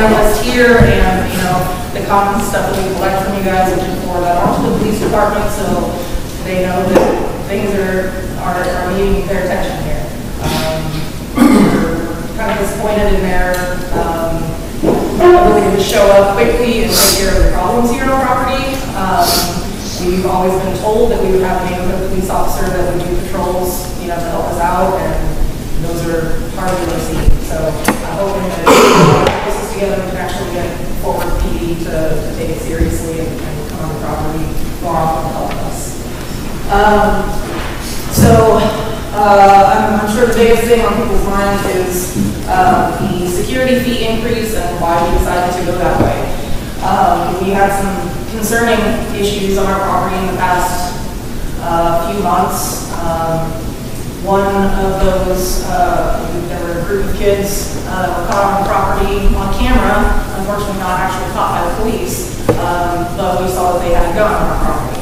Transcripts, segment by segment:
sign list here, and the common stuff that we collect from you guys, which is forward that on to the police department, so they know that things are needing their attention here. We're kind of disappointed in their ability to show up quickly and take care of the problems here on property. We've always been told that we would have a neighborhood police officer that would do patrols, to help us out, and those are hardly seen. So I'm hoping that this is together we can actually get forward PD to take it seriously and come on the property more often to help us. I'm sure the biggest thing on people's minds is the security fee increase and why we decided to go that way. We had some concerning issues on our property in the past few months. One of those, there were a group of kids that were caught on the property on camera, unfortunately not actually caught by the police, but we saw that they had a gun on our property.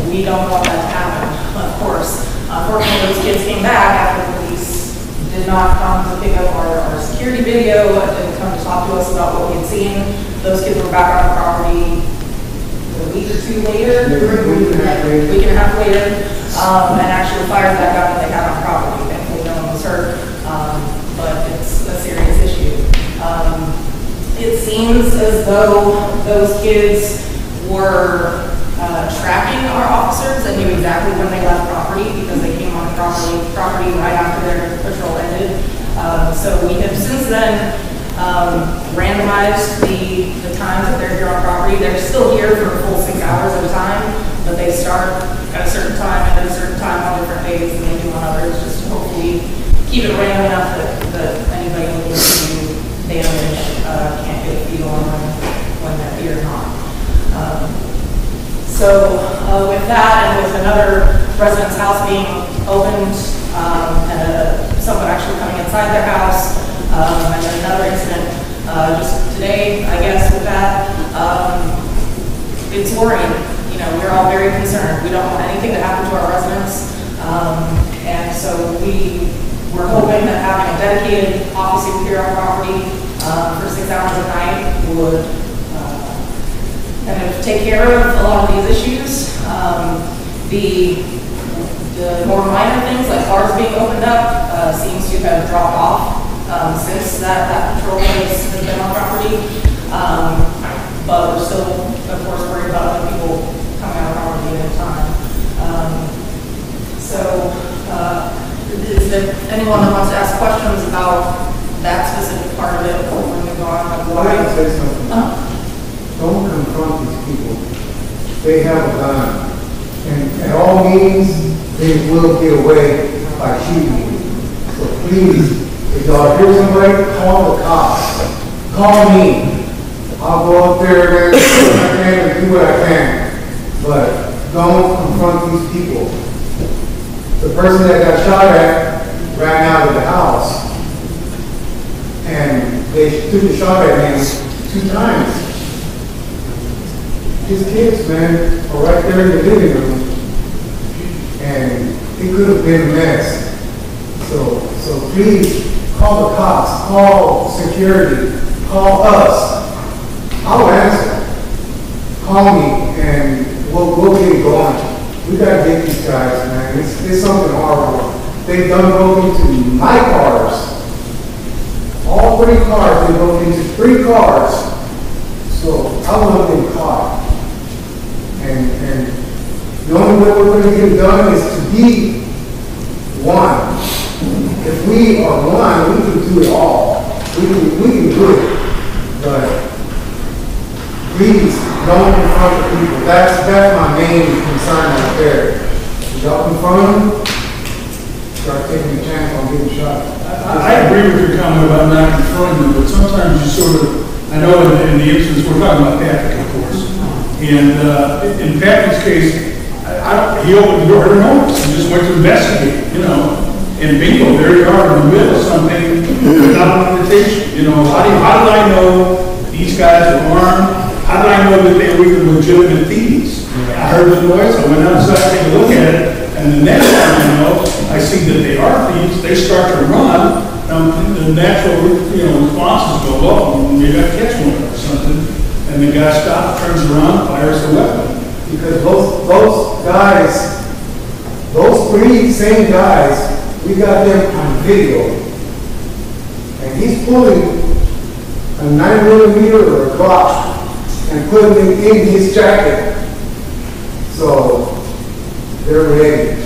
We don't want that to happen, of course. Unfortunately, those kids came back after the police did not come to pick up our security video, didn't come to talk to us about what we had seen. Those kids were back on our property a week or two later, week and a half later, and actually fired that gun that they had on property. Thankfully, no one was hurt, but it's a serious issue. It seems as though those kids were tracking our officers and knew exactly when they left property because they came on the property right after their patrol ended. So we have since then randomized the times that they're here on property. They're still here for a full 6 hours at a time, but they start at a certain time and at a certain time on different days than they do on others, just to hopefully keep it random enough that anybody looking to do damage can't get a feel on when they're here or not. With that, and with another resident's house being opened, and someone actually coming inside their house, and then another incident just today, I guess, with that, it's worrying. We're all very concerned. We don't want anything to happen to our residents, and so we're hoping that having a dedicated officer here on property for 6 hours a night would kind of take care of a lot of these issues. The more minor things like cars being opened up seems to have dropped off since that patrol has been on property. But we're still, of course, worried about other people coming out of property at any time. Is there anyone that wants to ask questions about that specific part of it before we move on? I'd like to say something. Don't confront these people. They have a gun. And at all means, they will get away by shooting you. So please, if y'all hear somebody, call the cops. Call me. I'll go up there and do what I can. But don't confront these people. The person that got shot at ran out of the house. And they took a shot at him 2 times. His kids, man, are right there in the living room, and it could have been a mess. So please call the cops, call security, call us. I'll answer. Call me, and we'll get it going. We gotta get these guys, man. It's something horrible. They've done broke into my cars. All 3 cars, they broke into 3 cars. So I want them caught. And the only way we're going to get it done is to be one. If we are one, we can do it all. We can do it. But please don't confront the people. That's my main concern right there. If y'all confront them, start taking a chance on getting shot. I agree with your comment about not confronting them, but sometimes you sort of, I know in the instance, we're talking about Patrick, of course. And in Patrick's case, he opened the door to notice and just went to investigate, and bingo, there you are in the middle of something without an invitation. How did I know these guys were armed? How did I know that they were even legitimate thieves? I heard the noise, I went outside to take a look at it, And the next time I know, I see that they are thieves, they start to run, the natural, responses go up, and you got to catch one or something. And the guy stops, turns around, fires the weapon. Because those guys, those three same guys, we got them on video. And he's pulling a 9mm or a Glock and putting it in his jacket. So they're ready.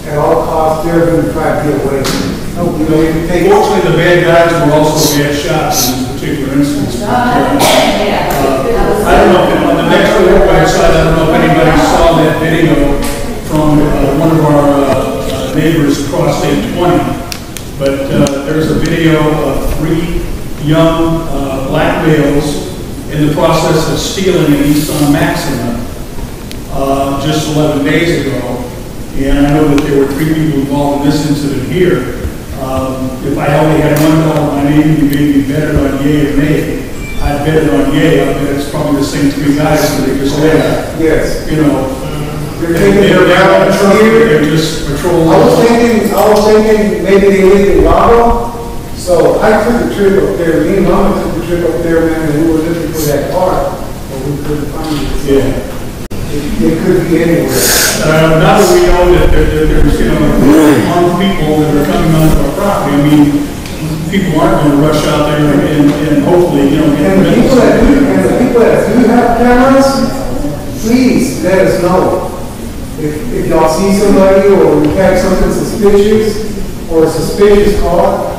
At all costs, they're going to try to get away. Fortunately, the bad guys were also bad shots in this particular instance. I don't know, if on the next website, I don't know if anybody saw that video from one of our neighbors across 820, but there's a video of 3 young black males in the process of stealing a Nissan Maxima just 11 days ago. And I know that there were 3 people involved in this incident here. If I only had $1 my name, you made me bet it on yay or nay. I'd bet it on yay. I bet it's probably the same 3 guys that they just left. Yes. They're down on the truck, they're just patrolling. I was thinking maybe they lived in Lago. So I took the trip up there. Me and Mama took the trip up there, man, and we were looking for that car, but we couldn't find it. Yeah. It could be anywhere. Now that we know that there's, armed people that are coming onto our property, I mean, people aren't going to rush out there and hopefully, get And the people that do have cameras, please let us know. If y'all see somebody or you catch something suspicious or a suspicious car,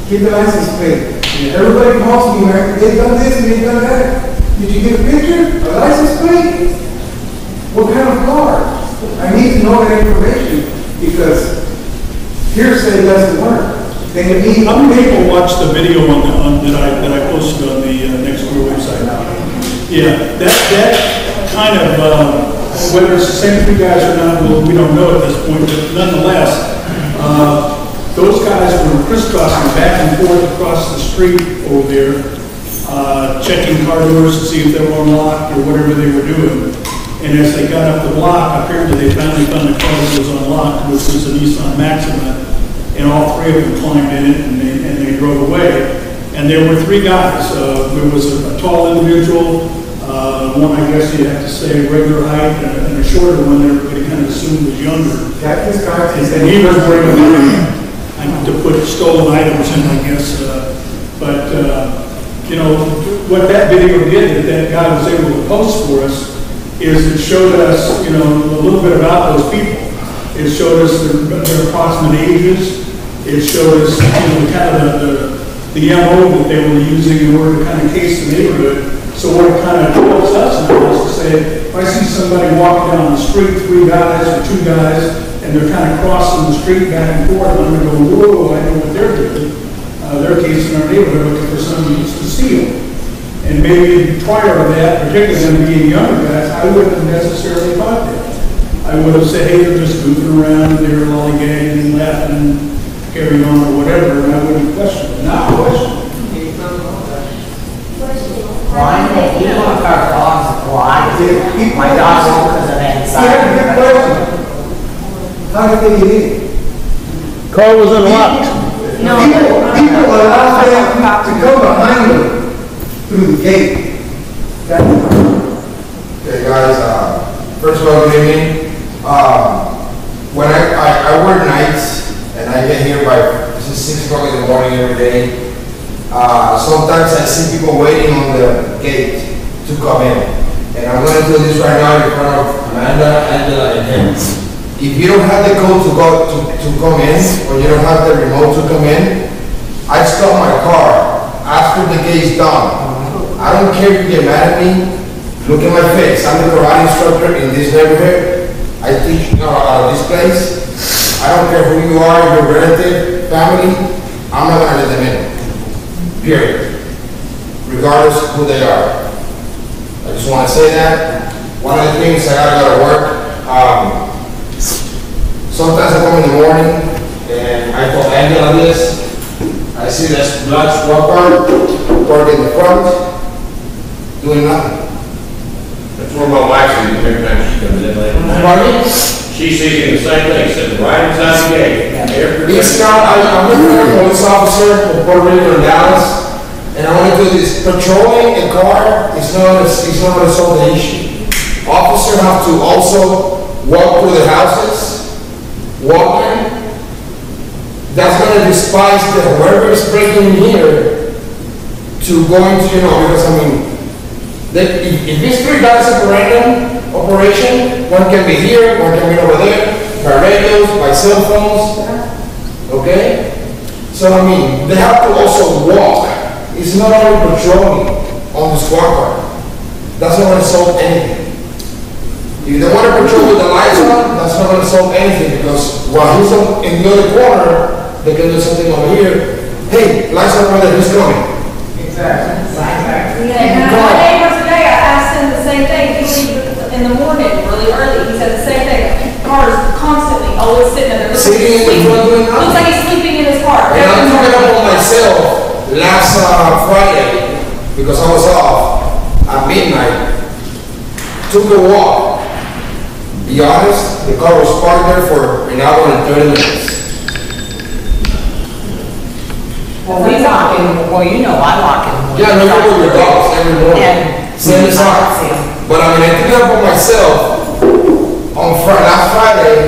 keep the license plate. And everybody calls me, man, they've done this and they've done that. Did you get a picture? A license plate? What kind of car? I need to know that information because hearsay doesn't work. How many people watched the video that I posted on the Nextdoor website? Yeah, that kind of, whether it's the same 3 guys or not, we don't know at this point, but nonetheless, those guys were crisscrossing back and forth across the street over there, checking car doors to see if they were unlocked or whatever they were doing. And as they got up the block, apparently they finally found a car that was unlocked, which was a Nissan Maxima, and all 3 of them climbed in it and they drove away. And there were 3 guys. There was a tall individual, one I guess you have to say regular height, and a shorter one that everybody kind of assumed was younger. And he was wearing to put stolen items in, I guess. What that video did that guy was able to post for us is it showed us, a little bit about those people. It showed us their approximate ages. It showed us, kind of the MO that they were using in order to kind of case the neighborhood. So what it kind of helps us now is to say, if I see somebody walking down the street, 3 guys or 2 guys, and they're kind of crossing the street back and forth, I'm going to go, whoa, I know what they're doing. They're casing our neighborhood looking for somebody to steal. And maybe prior to that, particularly them being younger guys, I wouldn't have necessarily thought that. I would have said, hey, they're just goofing around, they're lollygagging and laughing and carrying on or whatever, and I wouldn't question it. Not question it. You want our dogs to fly? My dogs don't because of anxiety. Good question. How did they get in? Car was unlocked. No. People allow them to come behind them through the gate. Okay, guys, first of all, good evening. When I work nights and I get here by 6 o'clock in the morning every day, sometimes I see people waiting on the gate to come in. And I'm going to do this right now in front of Amanda, Angela, and him. If you don't have the code to come in, or you don't have the remote to come in, I stop my car after the gate's done. I don't care if you get mad at me. Look at my face. I'm the karate instructor in this neighborhood. I teach this place. I don't care who you are, your relative, family. I'm not going to let them in. Period. Regardless of who they are. I just want to say that. One of the things I gotta go to work. Sometimes I come in the morning and I told Angela this. I see this black squad car parked in the front, doing nothing. That's where my wife is every time she comes in later. Pardon? She She's seeing the same thing, sitting right inside the gate. It's not, I'm looking at a police officer from Puerto Rico and Dallas, and I want to do this. Patrolling a car is not going to solve the issue. Officers have to also walk through the houses, walk in. That's going to despise whoever is breaking in here to go into, because I mean, if it's 3 guys operation, one can be here, one can be over there, by radios, by cell phones, okay? So I mean, they have to also walk. It's not only patrolling on the squad car. That's not going to solve anything. If they want to patrol with the lights on, that's not going to solve anything, because while he's in the other corner, they can do something over here. Hey, lights are over there, who's coming? Exactly. Yeah, my neighbor today, I asked him the same thing, he leaves in the morning, really early, he said the same thing. Cars constantly, always sitting there. Sitting in the front doing nothing. Looks like he's sleeping in his car. And I'm talking about myself last Friday, because I was off at midnight, took a walk. Be honest, the car was parked there for an hour and 30 minutes. Well, we walk in, I walk in. the morning. Yeah, no, you go with your dogs every morning. And Same as I see I. 'em. But I mean, I took it up on myself on last Friday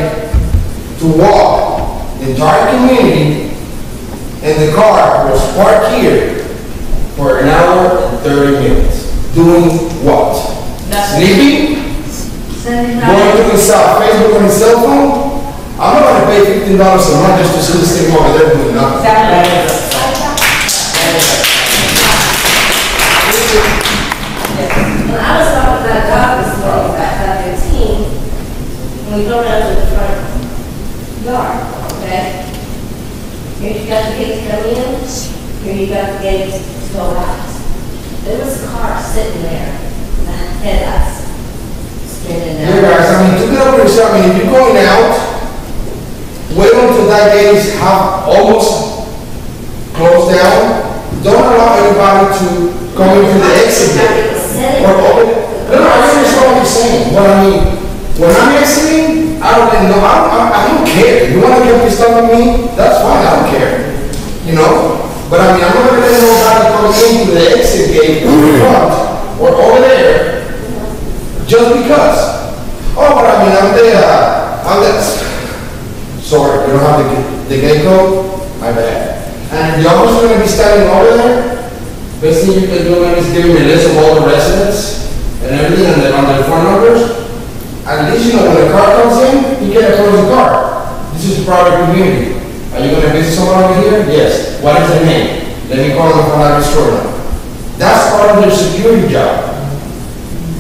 to walk the entire community, and the car was parked here for an hour and 30 minutes. Doing what? Sleeping? Going to his Facebook on his cell phone? I'm not going to pay $15 a month just to see this thing over there doing nothing. When I was talking about a dog this morning, about 15, when we go down to the front yard, okay? Here you got the gates coming in, here you got the gates to go out. There was a car sitting there, headlights, spinning Yeah, down. guys, I mean, to get over yourself, I mean, if you're going out, wait until that gate is almost closed down. Don't allow anybody to come into the exit gate. Or open it. No, I understand what you're saying. What I mean, when I'm exiting, I don't know, I don't care. You want to get this done with me? That's fine, I don't care. But I mean, I'm not going to let nobody come into the exit gate in the front or over there just because. Oh, but I mean, I'm there. Sorry, you don't have the gate code? My bad. And the officer's going to be standing over there. Best thing you can do is give him a list of all the residents and everything on their phone numbers. At least when the car comes in, he can approach the car. This is a private community. Are you going to visit someone over here? Yes. What is their name? Let me call them from that store now. That's part of their security job.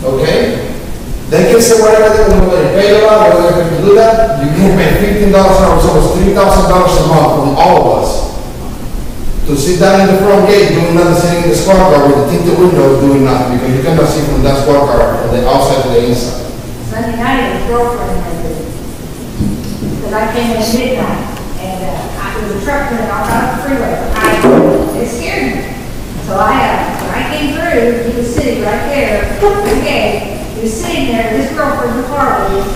Okay? They can say whatever they want, whether they pay a lot, whether they can do that. You can pay $15 an hour, so it's $3,000 a month from all of us. To sit down in the front gate doing nothing, sitting in the squad car with the tinted windows doing nothing, because you cannot see from that squad car from the outside to the inside. Sunday night, his girlfriend had this. Because I came in at midnight, and there was a truck coming off out of the freeway. It scared me. So when I came through, he was sitting right there, okay, he was sitting there with his girlfriend in the car with him.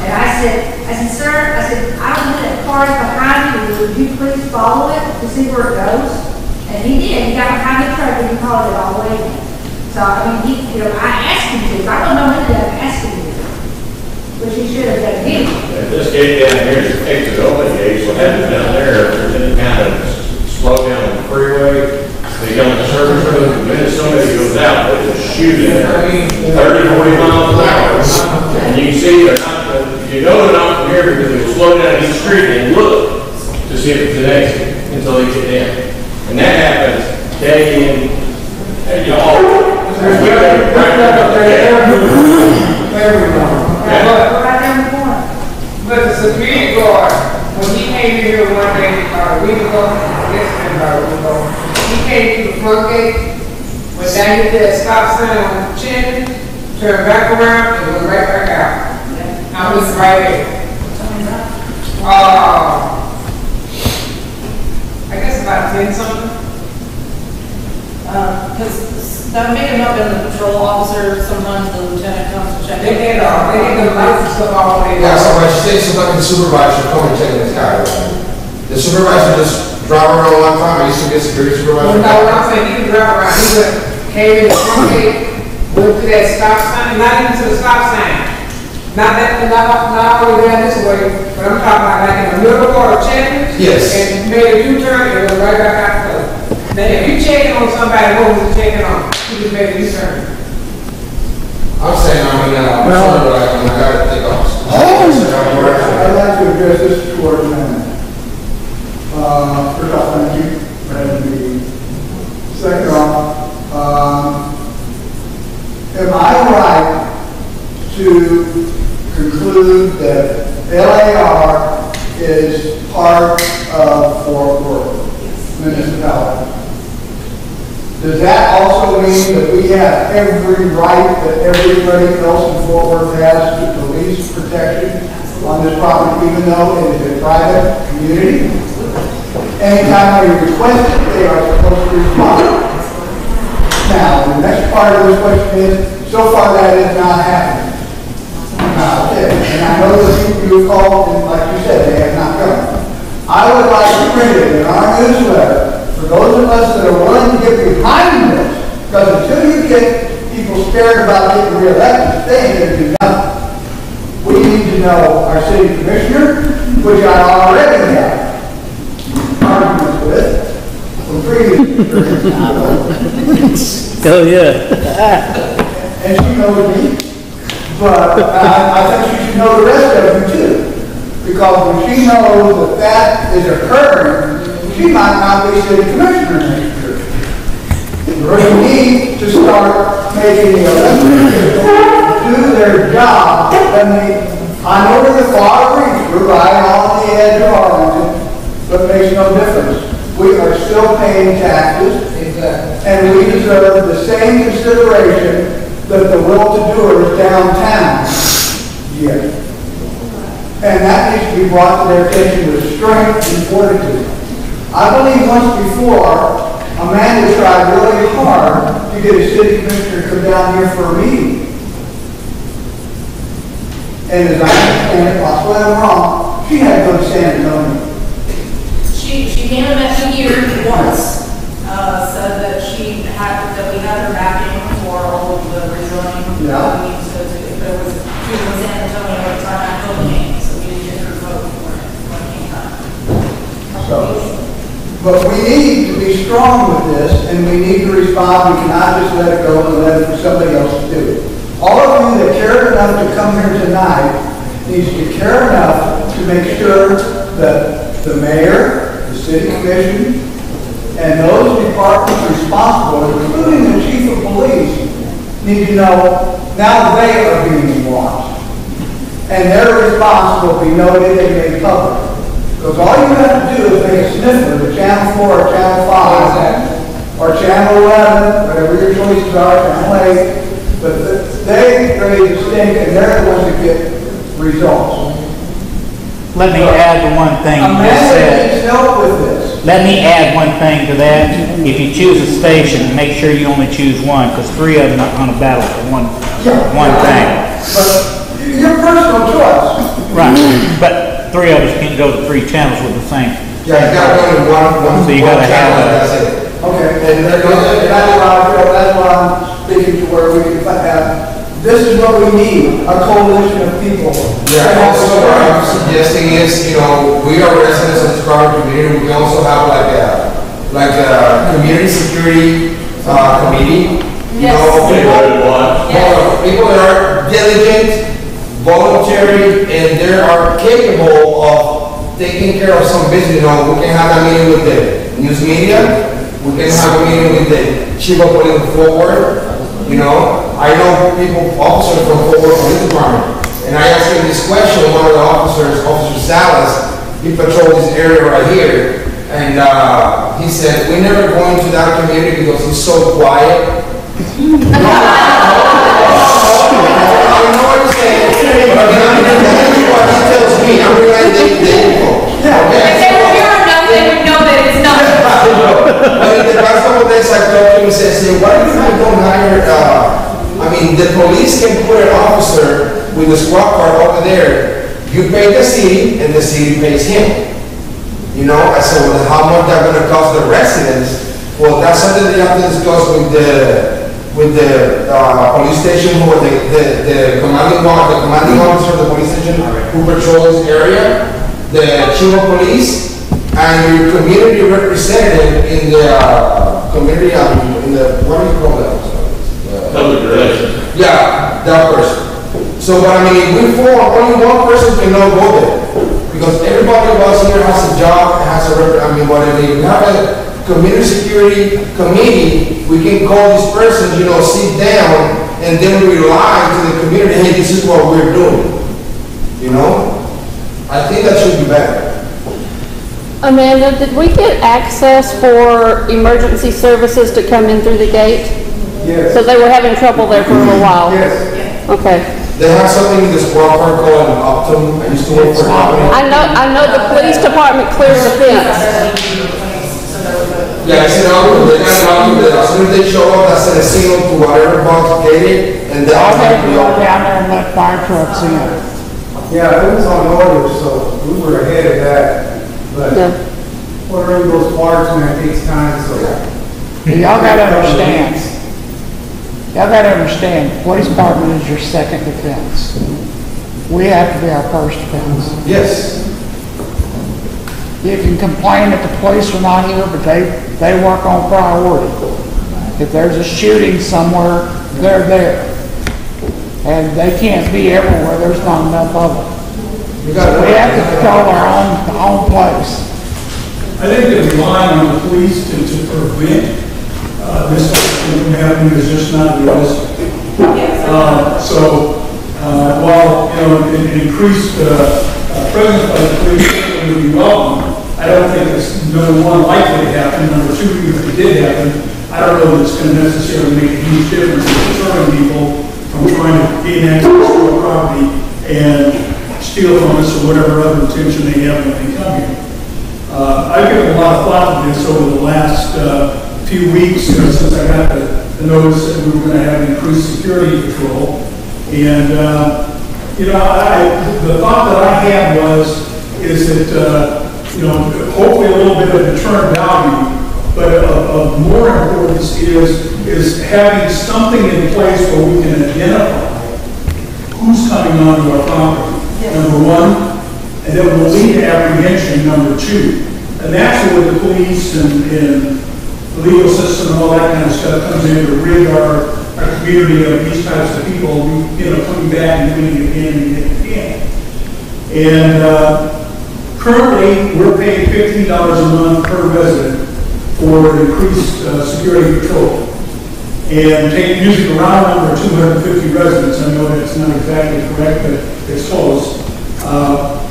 And I said, sir, I don't know that car is behind you, would you please follow it to see where it goes? And he did, he got behind the truck and he followed it all the way in. So, I mean, I asked him to, I don't know when to ask him to, which he should have done anyway. This gate down here is exit only gate, so having down there, if there's any kind of slow down on the freeway, they go in the service road, and then somebody goes out, they just shoot in there, 30, 40 miles an hour. And you can see they're not, you know they're not from here because they slow down each street and look to see if it's an exit until they get in. And that happens day in, and y'all. Right there in the corner. But the security guard, when he came in here one day, a week ago, he came to the front gate, went down to that stop sign on the chin, turned back around, and went right back out. I was right there. I guess about 10 something. Because that may have not been the patrol officer, sometimes the lieutenant comes to check. They get the license stuff all day. Yeah, so when she takes something, the supervisor come and check this guy. The supervisor just drive around one time. I used to be a security supervisor. No, what I'm saying, he can drive around, he would came in the front gate, went to that stop sign, not even to the stop sign. Not all the way down this way, but I'm talking about like in the middle part of Champions. Yes. And made a U-turn and went right back out the way. Now, if you checking on somebody, what was he checking on? He just made a U-turn. I'm saying, I'm sorry, but I gotta take off. I'd like to address this towards them. First off, thank you for having me. Second off, am I right to conclude that LAR is part of Fort Worth municipality? Does that also mean that we have every right that everybody else in Fort Worth has to police protection on this property, even though it is a private community? Anytime they request it, they are supposed to respond. Now, the next part of this question is, so far that is not happening. And I know the people you called, and like you said, they have not come. I would like to print it in our newsletter for those of us that are willing to get behind this, because until you get people scared about getting reelected, they ain't going to do nothing. We need to know our city commissioner, which I already have arguments with from previous experience. Oh, yeah. And she knows me. But I think she should know the rest of them too. Because when she knows that that is occurring, she might not be city commissioner next year. We need to start making the elected officials do their job. I know we're the far reach, we're right on the edge of Arlington, but it makes no difference. We are still paying taxes, and we deserve the same consideration that the well-to-doers downtown get. And that needs to be brought to their attention with strength and fortitude. I believe once before, Amanda tried really hard to get a city commissioner to come down here for a meeting. And as I understand it, possibly I'm wrong, she had to go to San Antonio. She came and met me here once, said that we had her backing for all of the rezoning. Yeah. Needs to, there was, she was in San Antonio at the time, I told me, so we didn't get her vote for it when it came time. But we need to be strong with this, and we need to respond. We cannot just let it go and let it for somebody else to do it. All of you that cared enough to come here tonight needs to care enough to make sure that the mayor, the city commission, and those departments responsible, including the chief of police, need to know now they are being watched. And they're responsible to be noted and made public. Because all you have to do is make a sniffer to Channel 4 or Channel 5 or Channel 11, whatever your choices are, Channel 8, but they create a stink and they're the ones that get results. Let me add the one thing you just Amanda said. needs help with this. Let me add one thing to that. If you choose a station, make sure you only choose one, because three of them are on a battle for one thing. But your personal choice. Right, but three of us can go to three channels with the same. Yeah, you gotta go to one. So you gotta have That's it. Okay, and that's why I'm speaking to where we can have, this is what we need, a coalition of people. Yeah, also what I'm suggesting is, we are residents of this private community. We also have like a community security committee. Yes. People that are diligent, voluntary, and they are capable of taking care of some business. We can have a meeting with the news media. We can have a meeting with the chief of police forward. I know people, officers from Fort Worth Police Department, and I asked him this question. One of the officers, Officer Salas, he patrolled this area right here, and he said, "We never go into that community because it's so quiet." I know what you're saying, but what he tells me, I'm realizing the info. If they were here enough, they would know that it's not. But in the past couple of days, I talked to him and said, why do you don't hire, I mean, the police can put an officer with a squad car over there. You pay the city and the city pays him. You know, I said, well, how much that's gonna cost the residents? Well, that's something that you have to discuss with the police station, or the commanding officer of the police station who patrols area, the chief of police, and your community representative in the community, in the, what do you call that? Public relations. Yeah, that person. So, but I mean, if we form, only one person can go there. Because everybody of us here has a job, has a, whatever. If we have a community security committee, we can call these persons, you know, sit down, and then rely to the community, hey, this is what we're doing. You know? I think that should be better. Amanda, did we get access for emergency services to come in through the gate? Yes. So they were having trouble there for a little while? Yes. Okay. They have something in this squad car called an Optum. I used to work for an Optum. I know the police department cleared the fence. Yeah, it's an Optum. They got an Optum that as soon as they show up, that's a signal to whatever box gated, and they automatically open. Down there and let fire trucks in. Yeah, it was on order, so we were ahead of that. But Yeah. ordering those parts, man, takes time, so. Y'all gotta understand. Y'all gotta understand, police department is your second defense. We have to be our first defense. Yes. You can complain that the police are not here, but they work on priority. If there's a shooting somewhere, they're there. And they can't be everywhere, there's not enough of them. We have to control our own place. I think that relying on the police to prevent this from happening is just not realistic. While, you know, an increased presence by the police would be welcome, I don't think it's, number one, likely to happen. Number two, even if it did happen, I don't know that it's going to necessarily make a huge difference in deterring people from trying to gain access to our property and steal from us or whatever other intention they have when they come here. I've given a lot of thought to this over the last few weeks, since I got the notice that we were going to have increased security patrol. And, you know, the thought that I had is that, you know, hopefully a little bit of deterrent value, but of more importance is having something in place where we can identify who's coming onto our property, number one, and then we'll lead to apprehension, number two. And that's where the police and the legal system and all that kind of stuff comes in to rid our community of these types of people, you know, coming back and doing it again and again and again. And currently, we're paying $15 a month per resident for increased security patrol. And using a round number of 250 residents, I know that's not exactly correct, but it's close.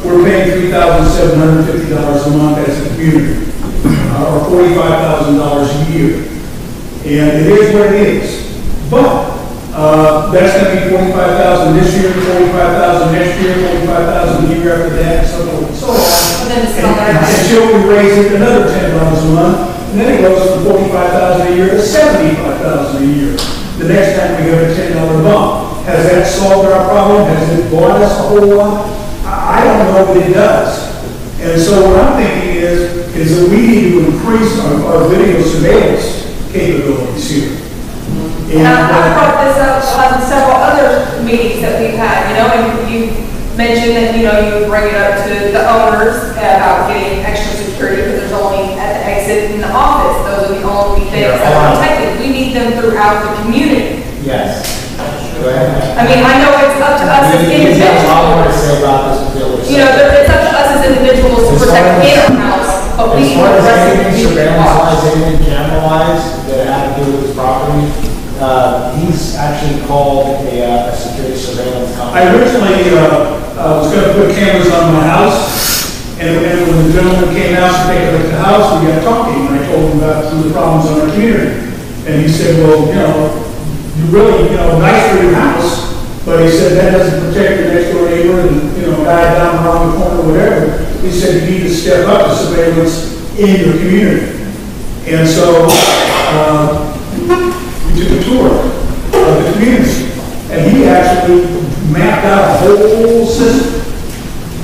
We're paying $3,750 a month as a community, or $45,000 a year. And it is what it is. But that's going to be $45,000 this year, $45,000 next year, $45,000 the year after that, and so forth and so on. Until we raise it another $10 a month, and then it goes from $45,000 a year to $75,000 a year. The next time we have a $10 bump. Has that solved our problem? Has it bought us a whole lot? I don't know, but it does. And so what I'm thinking is that we need to increase our video surveillance capabilities here. And I brought this up on several other meetings that we've had, you know, and you mentioned that, you know, you bring it up to the owners about getting extra security because there's only at the exit in the office. Those are the only things that are protected. We need them throughout the community. Yes. I mean, I know it's up to us as individuals. You know, it's up to us as individuals to protect in our house, but we need the rest of the community. Anything camera-wise that had to do with his property, he's actually called a security surveillance company. I originally was going to put cameras on my house, and when the gentleman came out to take a look at the house, we got talking, and I told him about some of the problems in our community. And he said, well, you know, you're really, you know, nice for your house, but he said that doesn't protect your next door neighbor and, you know, guy down around the corner or whatever. He said you need to step up the surveillance in your community. And so, we took a tour of the community, and he actually mapped out a whole system.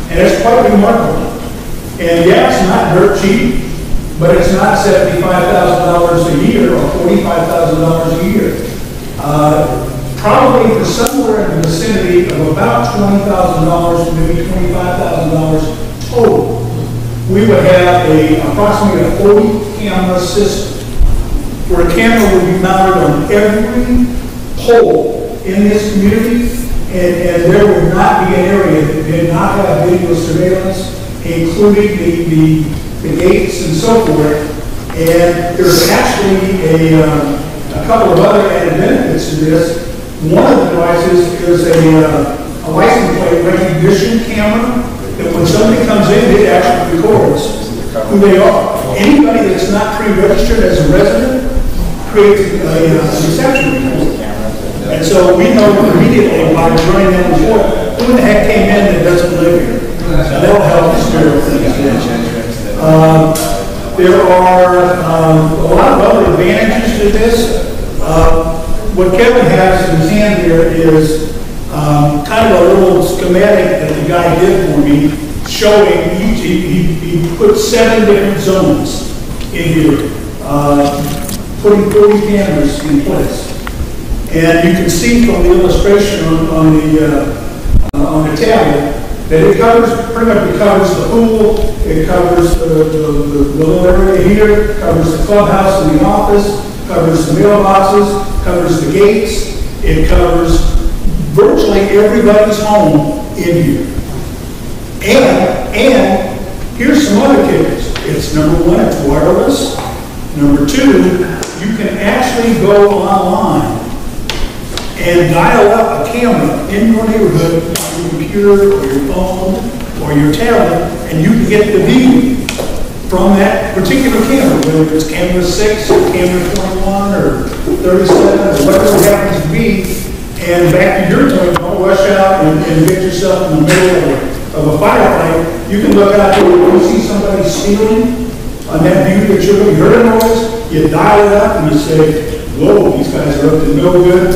And it's quite remarkable. And yeah, it's not dirt cheap, but it's not $75,000 a year or $45,000 a year. Probably for somewhere in the vicinity of about $20,000, maybe $25,000 total, we would have approximately a 40-camera system, where a camera would be mounted on every pole in this community, and there would not be an area that did not have video surveillance, including the gates and so forth. And there's actually a couple of other added benefits to this. One of the devices is a license plate recognition camera that when somebody comes in, it actually records who they are. Anybody that's not pre-registered as a resident creates a reception report. And so we know immediately by running that report, who the heck came in that doesn't live here. And that'll help us do things. There are a lot of other advantages to this. What Kevin has in his hand here is kind of a little schematic that the guy did for me, showing he put 7 different zones in here, putting 40 cameras in place. And you can see from the illustration on the tablet that it covers, pretty much it covers the pool, it covers the little area here, covers the clubhouse and the office, covers the mailboxes, covers the gates, it covers virtually everybody's home in here. And here's some other kickers. It's number 1, it's wireless. Number 2, you can actually go online and dial up a camera in your neighborhood on your computer or your phone or your tablet, and you can get the view from that particular camera, whether it's camera 6 or camera 21 or 37 or whatever it happens to be. And back to your point, don't rush out and get yourself in the middle of a firefight. You can look out there and you see somebody stealing on that view that you're going to hear a noise, you dial it up and you say, whoa, these guys are up to no good.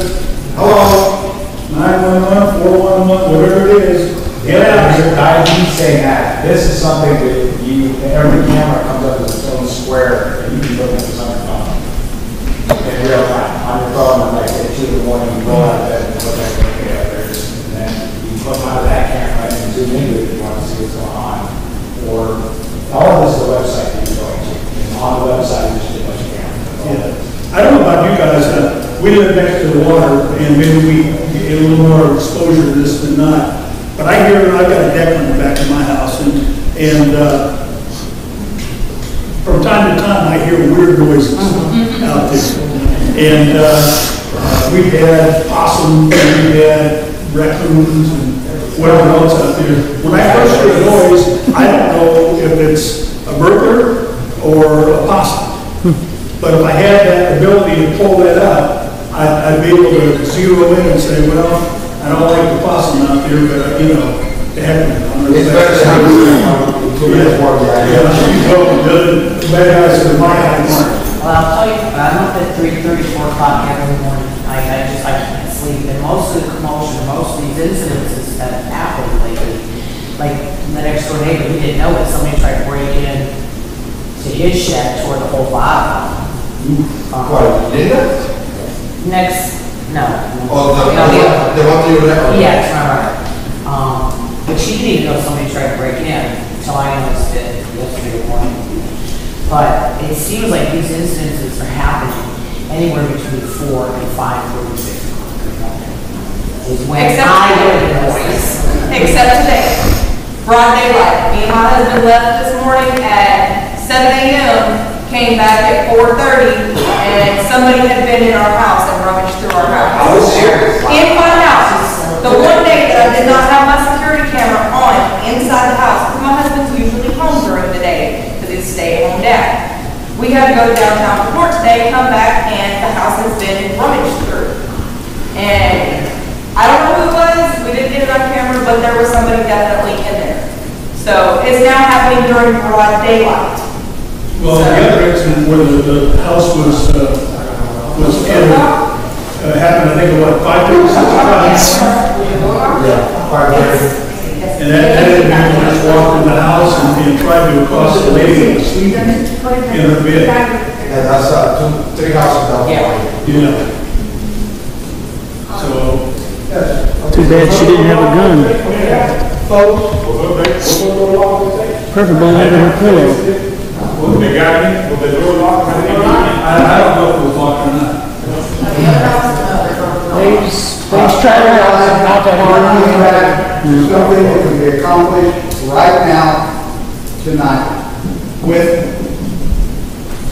Hello, 911, 411, whatever it is, get out here. I keep saying that. This is something that every camera comes up with its own square, and you can look at this on your phone. In real time, on your phone, like at 2 in the morning, you go out of bed and look at it, and then you come out of that camera and zoom into it if you want to see what's going on. Or, all of this is the website that you're going to. And on the website, there's just a bunch of cameras. I don't know about you guys, we live next to the water, and maybe we get a little more exposure to this than not. But I hear, I've got a deck on the back of my house, and from time to time, I hear weird noises out there. And we've had possums, and we've had raccoons, and whatever else out there. When I first hear a noise, I don't know if it's a burglar or a possum. But if I had that ability to pull that up, I'd be able to zero in and say, well, I don't like the possum out there, but you know, the heck with it. It's better to have Well, I'll tell you, I'm up at 3:30, 4 o'clock every morning. I can't sleep. And most of the commotion, most of these incidences that have happened lately, like the next door neighbor, he didn't know it. Somebody tried to break in to his shed, tore the whole bottom. What, Linda? No. Oh, the one you left? Yeah, it's not right. But she didn't even know somebody tried to break in until I noticed it yesterday morning. But it seems like these instances are happening anywhere between 4 and 5:36 o'clock in the morning. Is when I get the noise. Except today, broad daylight. Me and my husband left this morning at 7 a.m., came back at 4:30, and somebody had been in our house and rummaged through our house. I was serious. In my house. The one day that I did not have my security camera on inside the house, because my husband's usually home during the day, because he's a stay-at-home dad. We had to go downtown to court today, come back, and the house has been rummaged through. And I don't know who it was, we didn't get it on camera, but there was somebody definitely in there. So it's now happening during broad daylight. Well, the other incident where the house was entered, happened, I think, what, 5:36? Yeah, 5:30. And that individual just walked in the house and tried to accost the lady that was sleeping in her bed. Yeah, that's 3 houses down. Yeah. So, Too bad she didn't have a gun. Preferable under her pillow. they got me, with the door locked, I don't know if it was locked or not. Please try to help, not that hard. Something that can be accomplished right now, tonight, with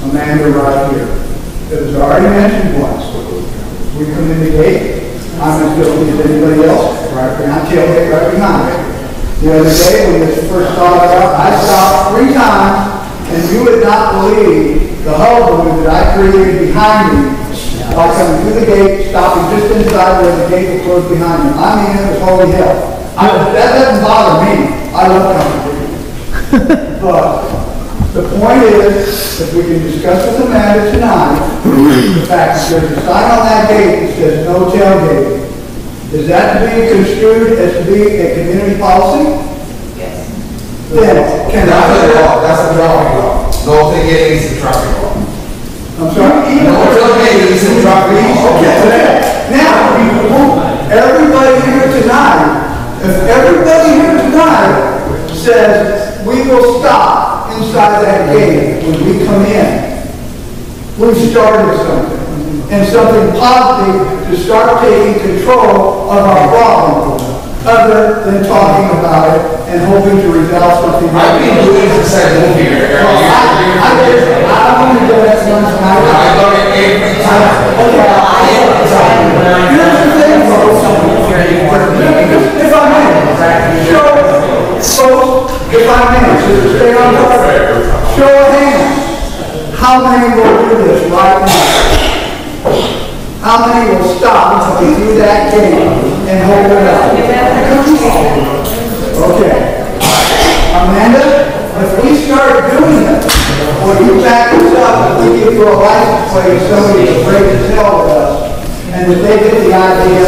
Amanda right here. It was already mentioned once. We come in the gate, I'm as guilty as anybody else, right behind, tailgate right behind it. The other day, when this first started out, I stopped 3 times, and you would not believe the hullabaloo that I created behind me by coming through the gate, stopping just inside where the gate was closed behind me. I mean, it was holy hell. That doesn't bother me. I love coming through. But the point is, if we can discuss with Amanda tonight, the fact that there's a sign on that gate that says no tailgate, is that to be construed as to be a community policy? Yes. Then, can That's the I? law, that's the traffic law. No tailgating is the traffic law. I'm sorry? No tailgating is the traffic law. Okay. Now, everybody here tonight, if everybody here tonight says we will stop inside that gate when we come in, we've started something. And something positive to start taking control of our problem, other than talking about it and hoping to resolve something. I've been doing this since I moved here. I don't want to do that once tonight. I've done it every time. Here's the thing, folks. If I may, if I may, just to stay on target, show of hands. How many will do this right now? How many will stop through that gate and hold it up? Okay. Amanda, if we start doing it, or you back us up, if we give you a license plate, somebody to break his hell with us, and that they get the idea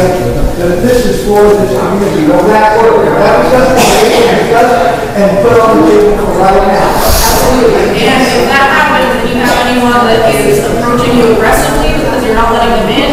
that this is for this community, well, that works. That was something we can discuss and put on the table for right now. Absolutely. And if that happens, and you have anyone that is approaching you aggressively because you're not letting them in,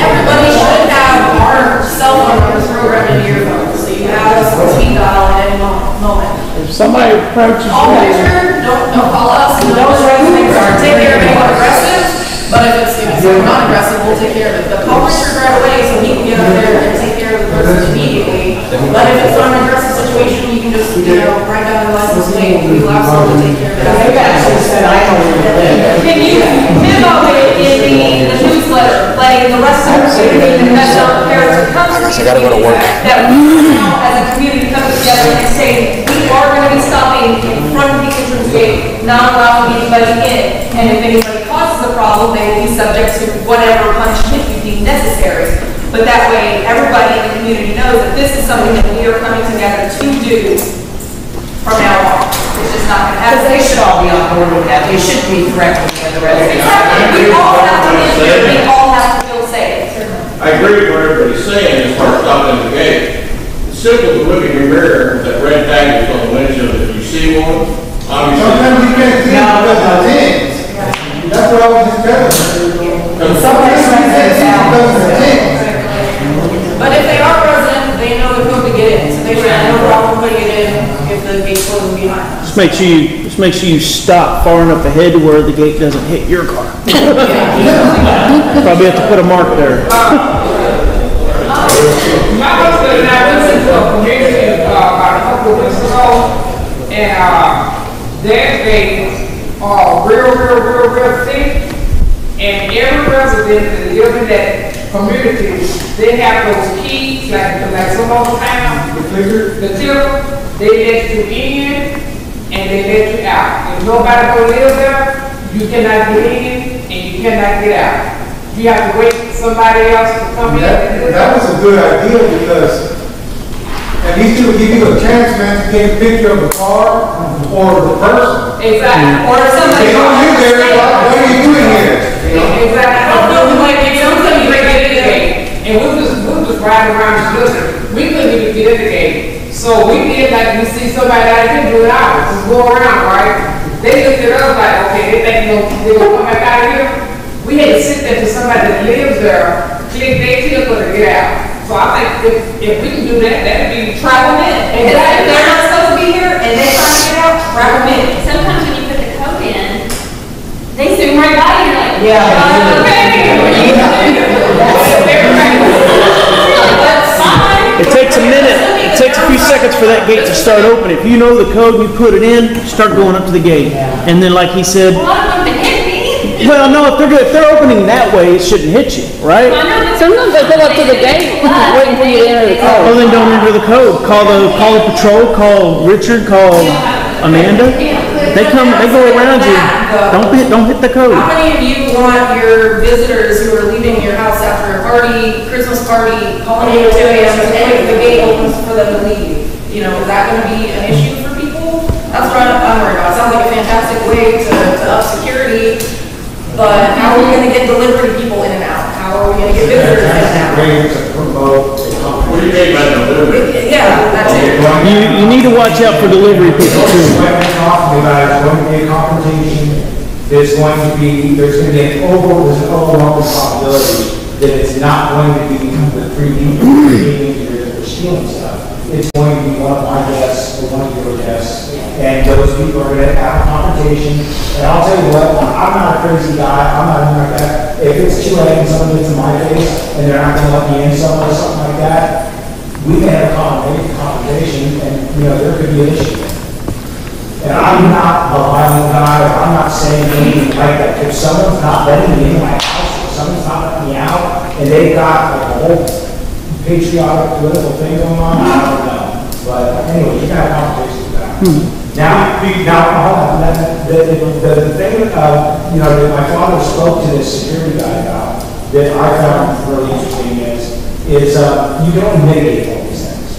everybody should have our cell phone numbers programmed into your phone, so you have a speed dial at any moment. If somebody approaches Call you, Victor, don't call us, and those residents are take care of anyone aggressive, but if it's not aggressive, we'll take care of it. But call Richard right away so he can get up there and take care of the person immediately. But if it's not an aggressive situation, you can just, write down the license plate, we will absolutely take care of it. They've actually said, I know where you live. Can you memo it in the newsletter, letting the rest of the community and that's our parents and customers. I gotta go to work. That we now as a community come together and say, we are gonna be stopping in front of the entrance gate, not allowing anybody in. And if anybody causes a problem, they will be subject to whatever punishment you deem necessary. But that way, everybody in the community knows that this is something that we are coming together to do from now on. It's just not gonna happen. Because they should all be on board with that. They should be threatening the other residents. Exactly. We all have to live here, we all have to feel safe. I agree with what everybody's saying as far as stopping the gate. It's simple to look in your mirror, that red tag is on the windshield, if you see one, obviously. Sometimes you can't see it because of the things. That's what I was discussing. Sometimes you can't see it because of the things. But if they are resident, they know the code to get in, so they should have no problem putting it in if the gate's closing behind them. Just make sure you stop far enough ahead to where the gate doesn't hit your car. Probably have to put a mark there. My husband and I listened to a community about a couple of weeks ago, and their gates are real thick, and every resident that lives in that community, they have those keys, like some old town, the clicker, they let you in, and they let you out. If nobody gonna live there, you cannot get in, and you cannot get out. You have to wait for somebody else to come in. That was a good idea because At least it would give you a chance, man, to get a picture of the car or the person. Exactly, or if somebody. They don't live there, what are you doing here? Exactly. I don't know, like, if somebody break into the gate, and we was just riding around just looking, we couldn't even get in the gate. So we did like, we see somebody out there doing ours, just go around, right? They looked at us like, okay, they think they gonna come back out of here. We had to sit there to somebody that lives there, click their ticket to get out. So I think if we can do that, that'd be Trap them in. And if they're not supposed to be here and they're trying to get out, trap them in. Sometimes when you put the code in, they zoom right by you, you're like, It takes a minute, it takes a few seconds for that gate to start open. If you know the code and you put it in, start going up to the gate. And then like he said, well, I don't know if they hit me. well, no, if they're opening that way, it shouldn't hit you, right? Sometimes they pull up to the gate, waiting for you to enter the code. Oh, then don't enter the code. Call the patrol, call Richard, call Amanda. They go around you. Don't hit the code. How many of you want your visitors who are leaving your house after a party, Christmas party, calling you at 2 a.m. to wait the gate opens for them to leave? You know, is that gonna be an issue for people? That's what I'm worried about. It sounds like a fantastic way to up security, but how are we gonna get delivery people in and out? How are we gonna get visitors in and out? What do you mean by delivery? Yeah, that's it. You need to watch out for delivery people too. What we're talking about is going to be a confrontation. There's going to be an overwhelming possibility that it's not going to be the 3 people that are stealing stuff. It's going to be one of my guests or one of your guests, and those people are going to have a confrontation. And I'll tell you what, I'm not a crazy guy. I'm not like that. If it's 2 a.m. and someone gets in my face and they're not going to let me in somewhere or something like that, we may have a confrontation, and there could be an issue. And I'm not a violent guy. I'm not saying anything like that. If someone's not letting me in my house, or someone's not letting me out, and they've got like a whole patriotic political thing going on, I don't know. But anyway, you can have a conversation with that. Now, hold on. The thing, that my father spoke to this security guy about that I found really interesting is you can only mitigate all these things.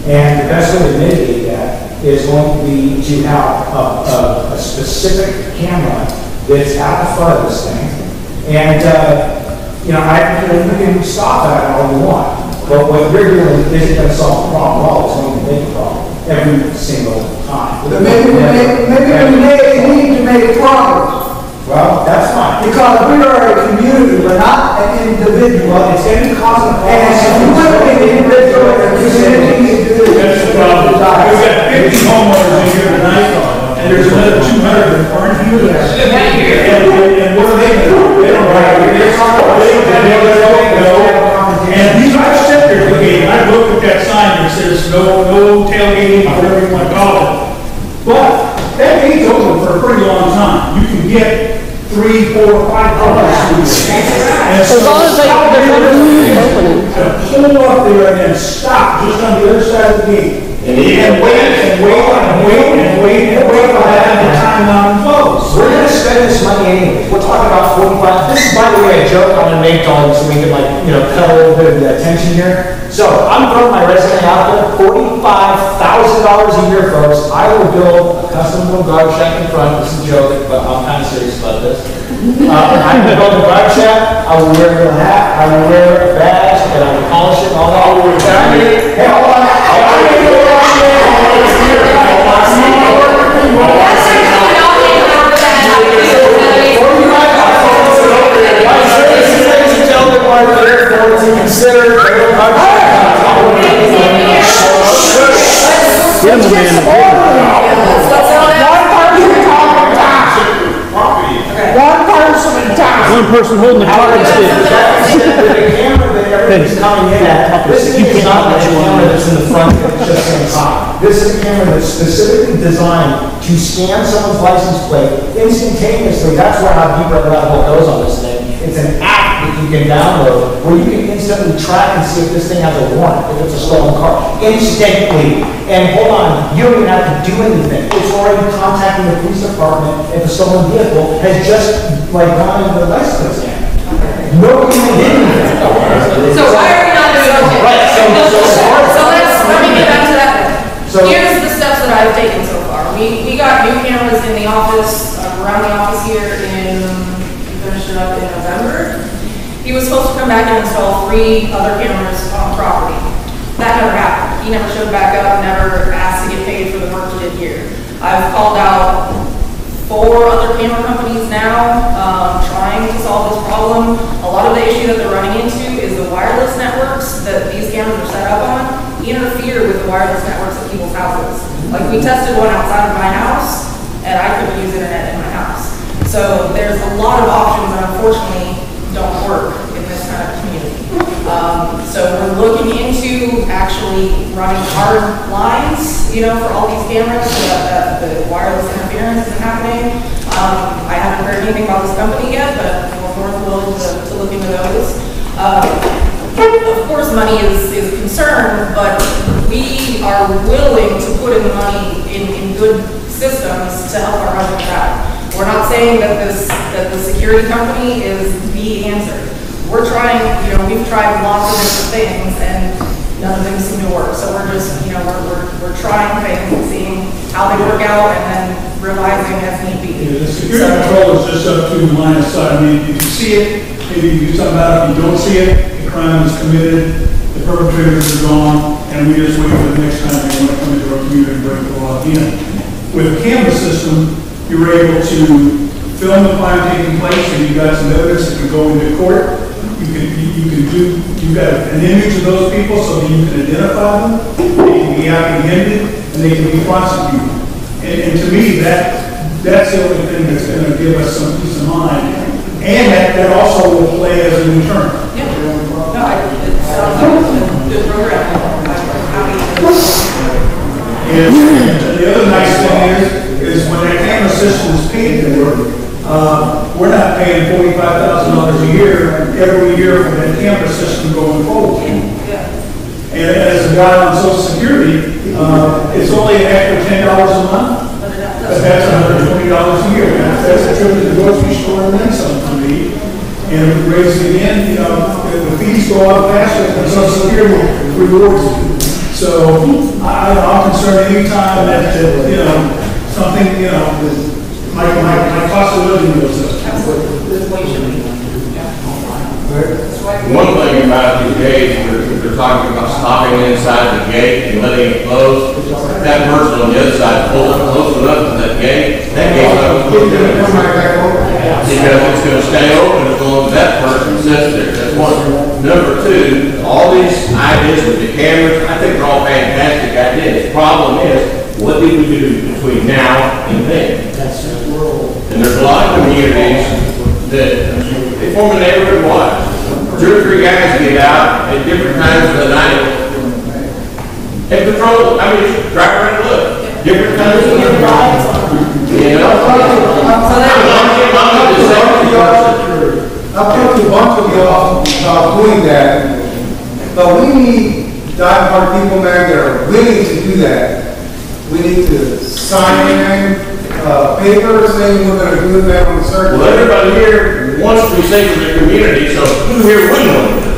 And the best way to mitigate that is going to be to have a specific camera that's at the front of this thing. And, you can stop that all you want. But what you're doing isn't going to solve the problem at all. It's going to make a problem every single time. But maybe we need to make progress. Well, that's fine. Because we are a community, we're not an individual. Well, it's going to be causing a problem. And if you want to be an individual, the community needs to do it. That's the problem. We've got 50 homeowners in here tonight, and there's another 200 that aren't here. And what are they gonna do? They don't write, and these, I've stepped there at the gate, I've looked at that sign that says no tailgating, or whatever you want to call it. But that gate's open for a pretty long time. You can get 3, 4, 5 cars through there. As long as they're opening. Pull up there and then stop just on the other side of the gate. And wait for that time on close. We're going to spend this money anyways. We're talking about 45. This is, by the way, a joke I'm going to make on so we can, cut a little bit of the attention here. So I'm throwing my resume out there. $45,000 a year, folks. I will build a custom little garbage shack in front. This is a joke, but I'm kind of serious about this. I will build a garbage shack. I will wear a little hat. I will wear a badge, and I will polish it and all that. Hey, hold on. One person holding the talking stick. The camera that everybody's coming in at, this is not the camera that's in the front that's just in the top. This is a camera that's specifically designed to scan someone's license plate instantaneously. That's why how deep red level goes on this thing. It's an app that you can download where you can instantly track and see if this thing has a warrant, if it's a stolen car, instantly. And hold on, you don't even have to do anything. It's already contacting the police department if a stolen vehicle has just gone into the license scan. Nobody even did anything. So why are we not doing okay? Right, So let me get back to that So- Here's the steps that I've taken so far. We got new cameras in the office, around the office here we finished it up in November. He was supposed to come back and install 3 other cameras on property. That never happened. He never showed back up, never asked to get paid for the work he did here. I've called out 4 other camera companies now, trying to solve this problem. A lot of the issue that they're running into is the wireless networks that these cameras are set up on interfere with the wireless networks at people's houses. Like, we tested one outside of my house, and I couldn't use internet in my house. So there's a lot of options that unfortunately don't work in this kind of community. So we're looking into actually running hard lines, for all these cameras so that the wireless interference isn't happening. I haven't heard anything about this company yet, but we're more than willing to look into those. Of course, money is a concern, but we are willing to put in the money in good systems to help our residents out. We're not saying that the security company is the answer. We're trying, we've tried lots of different things and none of them seem to work. So we're just, we're trying things and seeing how they work out and then revising as need be. Yeah, the security control is just up to line of sight. I mean, if you see it, maybe you do something about it. If you don't see it, the crime is committed, the perpetrators are gone, and we just wait for the next time they want to come into our community and break the law again. With a camera system, you're able to film the crime taking place, and you got some evidence that can go into court. You've got an image of those people so that you can identify them, they can be apprehended, and they can be prosecuted. And to me, that's the only thing that's going to give us some peace of mind. And that also will play as a deterrent. Yeah. No, it sounds like a good program. And the other nice thing is when that camera system is paid for, we're not paying $45,000 a year every year for that camera system going forward. Yeah. And as a guy on Social Security, it's only an extra $10 a month. But that's $120 a year. That's a trip to the grocery store and then some for me. And if it raises again, the fees go up faster than Social Security rewards you. So I'm concerned anytime that, something, my cost of living goes up. One thing about these gates, they're talking about stopping inside the gate and letting it close. If that person on the other side pulls up close enough to that gate's not going to close because it's going to stay open as long as that person sits there. That's one. Number 2, all these ideas with the cameras, I think they're all fantastic ideas. The problem is, what do we do between now and then? And there's a lot of communities that they form a neighborhood watch. 2 or 3 guys get out at different times of the night and patrol. Drive around and look. Different times of the night. I've talked to a bunch of y'all about doing that, but we need diehard people, man, that are willing to do that. We need to sign in paper saying we're going to do that on a certain. Well, everybody here wants to be safe in their community, so who here wouldn't want to do it?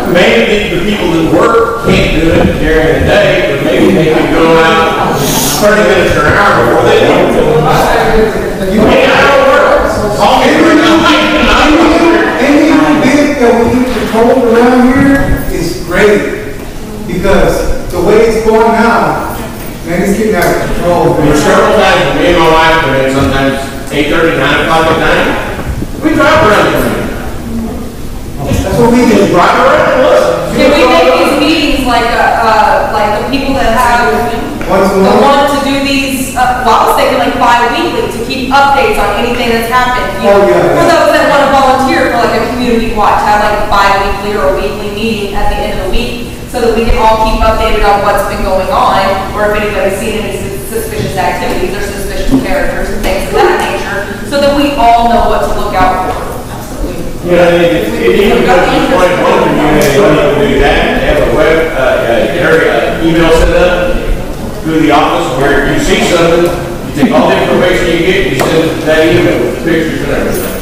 Maybe the people that work can't do it during the day, but maybe they can go out 30 minutes or an hour before they do it. Any bit that we need controlled around here is great, because the way it's going now, man, it's getting out of control. There's several times when me and my wife come in, sometimes 8:30, 9 o'clock at night, we drive around the community. That's what we do. Drive around and look. Can we make these meetings like the people that have, the one to do these, well, I was thinking like bi-weekly to keep updates on anything that's happened. Oh, yeah. For those that want to volunteer for like a community watch, have like a bi-weekly or a weekly meeting at the end of the week so that we can all keep updated on what's been going on, or if anybody's seen any suspicious activities or suspicious characters and things of that nature, so that we all know what to look out for. Yeah, if even got to the point one community, they don't even do that. They have a web, email set up through the office where you see something, you take all the information you get, you send that email with pictures and everything.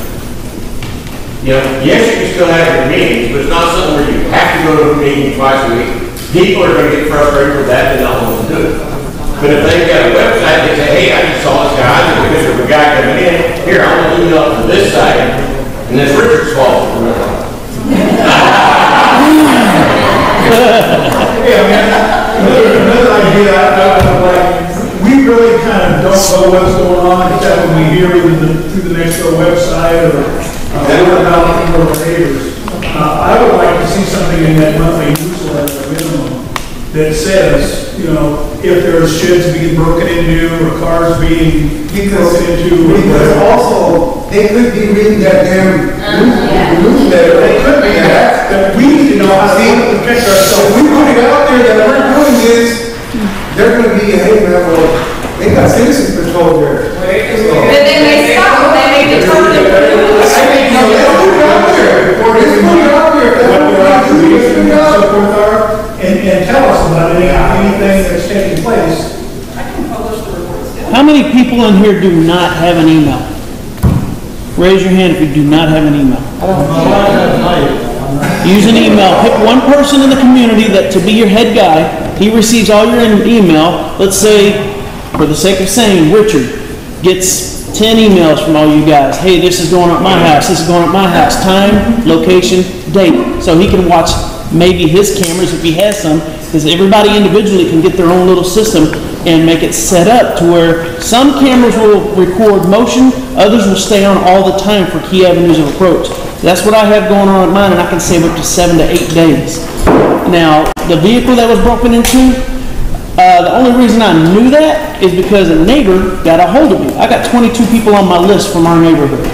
Yes, you can still have your meetings, but it's not something where you have to go to a meeting twice a week. People are gonna get frustrated with that and not want to do it. But if they've got a website, they say, hey, I just saw this guy, I took a picture of a guy coming in, here, I'm gonna email it to this site, and it's Richard's fault. Another idea, we really kind of don't know what's going on, except when we hear it through the Nextdoor website or word about from our neighbors. I would like to see something in that monthly newsletter, at a minimum, that says, you know, if there's sheds being broken into or cars being broken into. Because also, they could be reading that damn newsletter. They could be that we need to know how to protect ourselves. If we put it out there that we're doing this, they're gonna be, hey man, well, they got citizen patrol there. Then they may stop, they may determine to remove the street. And tell us about anything that's taking place. I can publish the reports. How many people in here do not have an email? Raise your hand if you do not have an email. Use an email. Pick one person in the community that to be your head guy. He receives all your email. Let's say, for the sake of saying, Richard gets 10 emails from all you guys. Hey, this is going up my house. This is going up my house. Time, location, date. So he can watch maybe his cameras if he has some, because everybody individually can get their own little system and make it set up to where some cameras will record motion, others will stay on all the time for key avenues of approach. That's what I have going on at mine, and I can save up to 7 to 8 days. Now, the vehicle that was broken into, the only reason I knew that is because a neighbor got a hold of me. I got 22 people on my list from our neighborhood.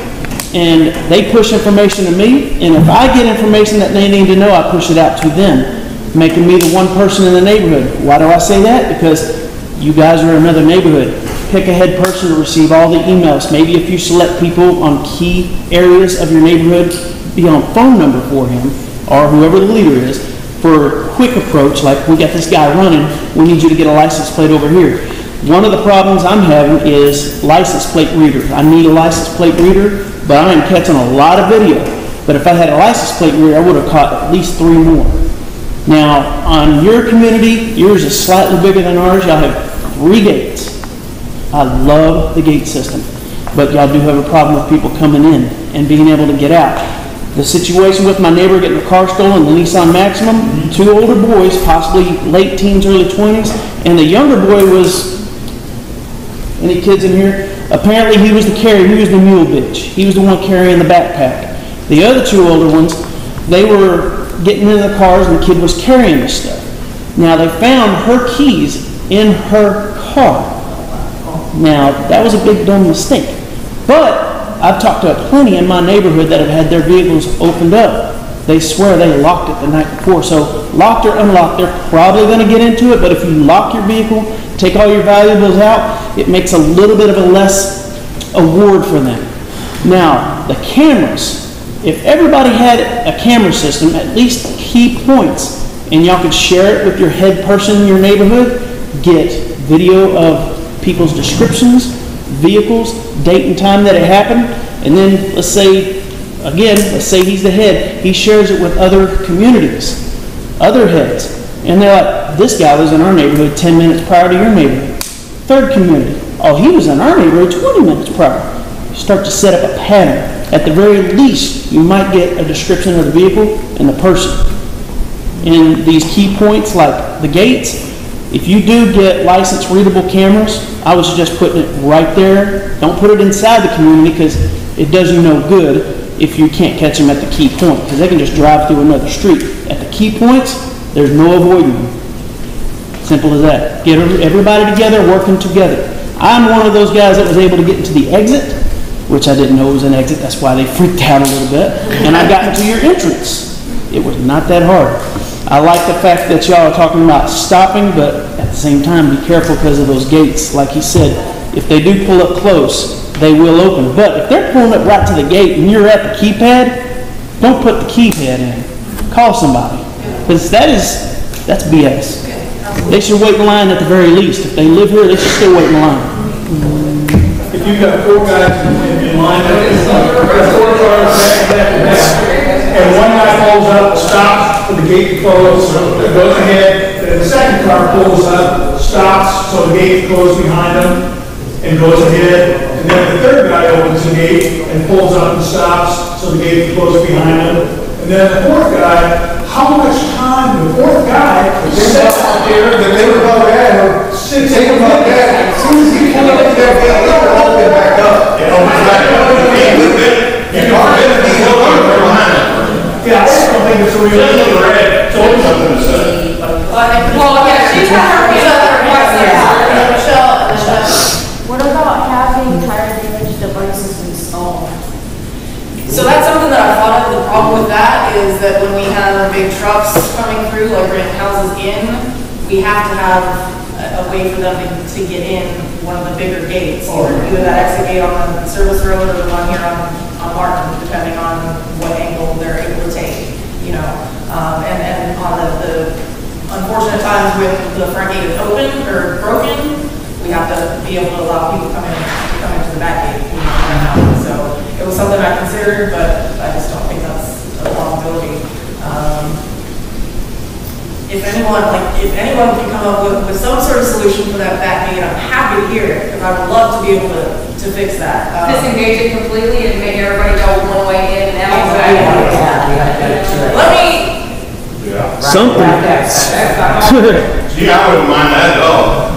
And they push information to me, and if I get information that they need to know, I push it out to them, making me the one person in the neighborhood. Why do I say that? Because you guys are another neighborhood. Pick a head person to receive all the emails. Maybe if you select people on key areas of your neighborhood, be on phone number for him, or whoever the leader is, for quick approach, like we got this guy running, we need you to get a license plate over here. One of the problems I'm having is license plate reader. I need a license plate reader, but I am catching a lot of video. But if I had a license plate reader, I would have caught at least 3 more. Now, on your community, yours is slightly bigger than ours. Y'all have 3 gates. I love the gate system, but y'all do have a problem with people coming in and being able to get out. The situation with my neighbor getting a car stolen, the Nissan Maximum, 2 older boys, possibly late teens, early 20s, and the younger boy was, any kids in here? Apparently he was the carrier, he was the mule bitch. He was the one carrying the backpack. The other 2 older ones, they were getting into the cars and the kid was carrying the stuff. Now they found her keys in her car. Now that was a big dumb mistake. But I've talked to plenty in my neighborhood that have had their vehicles opened up. They swear they locked it the night before. So locked or unlocked, they're probably going to get into it, but if you lock your vehicle, take all your valuables out, it makes a little bit of a less award for them. Now, the cameras, if everybody had a camera system, at least key points, and y'all could share it with your head person in your neighborhood, get video of people's descriptions, vehicles, date and time that it happened, and then let's say he's the head, he shares it with other communities, other heads, and they're like, this guy was in our neighborhood 10 minutes prior to your neighborhood. 3rd community, oh, he was in our neighborhood 20 minutes prior. You start to set up a pattern. At the very least, you might get a description of the vehicle and the person. In these key points like the gates, if you do get license readable cameras, I would suggest putting it right there. Don't put it inside the community because it does you no good if you can't catch them at the key point, because they can just drive through another street. At the key points, there's no avoiding them. Simple as that. Get everybody together, working together. I'm one of those guys that was able to get into the exit, which I didn't know was an exit. That's why they freaked out a little bit. And I got into your entrance. It was not that hard. I like the fact that y'all are talking about stopping, but at the same time, be careful because of those gates. Like he said, if they do pull up close, they will open. But if they're pulling up right to the gate and you're at the keypad, don't put the keypad in. Call somebody. Because that's BS. They should wait in line at the very least. If they live here, they should still wait in line. If you've got 4 guys in line, 4 cars back, and one guy pulls up, stops for the gate to close, goes ahead, the second car pulls up, stops, so the gate goes behind them and goes ahead. And then the third guy opens the gate and pulls up and stops, so the gate goes behind him. And then the fourth guy, how much time the fourth guy sits out there, The thing about that, sits think about that, as soon as he pulled up there, it will open back up. It opens back up. You can prevent it, he's looking for behind it. Yeah, I just don't think it's a real. It's in the red, so it's something to say. Well, yeah, she's had her hand up there twice now. Michelle, and then What about having tire damage devices installed? So that's something that I thought of. The problem with that is that when we have big trucks coming through, like bringing houses in, we have to have a way for them to get in one of the bigger gates, or either that exit gate on the service road or the one here on Martin, depending on what angle they're able to take, you know. And on the unfortunate times when the front gate is open or broken, we have to be able to allow people to come into the back gate. You know, so it was something I considered, but I just don't think that's a possibility. If anyone can come up with some sort of solution for that back gate, I'm happy to hear it, because I would love to be able to fix that. Disengage it completely and make everybody go one way in and out. Let me, Something. Gee, I wouldn't mind that at all.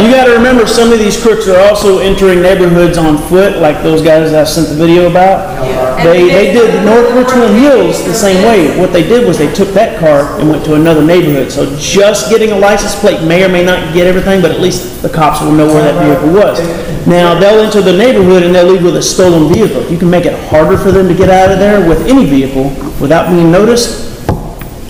You gotta remember, some of these crooks are also entering neighborhoods on foot, like those guys I sent the video about. They did North Richmond Hills the same way. What they did was they took that car and went to another neighborhood. So just getting a license plate may or may not get everything, but at least the cops will know where that vehicle was. Now, they'll enter the neighborhood and they'll leave with a stolen vehicle. If you can make it harder for them to get out of there with any vehicle without being noticed,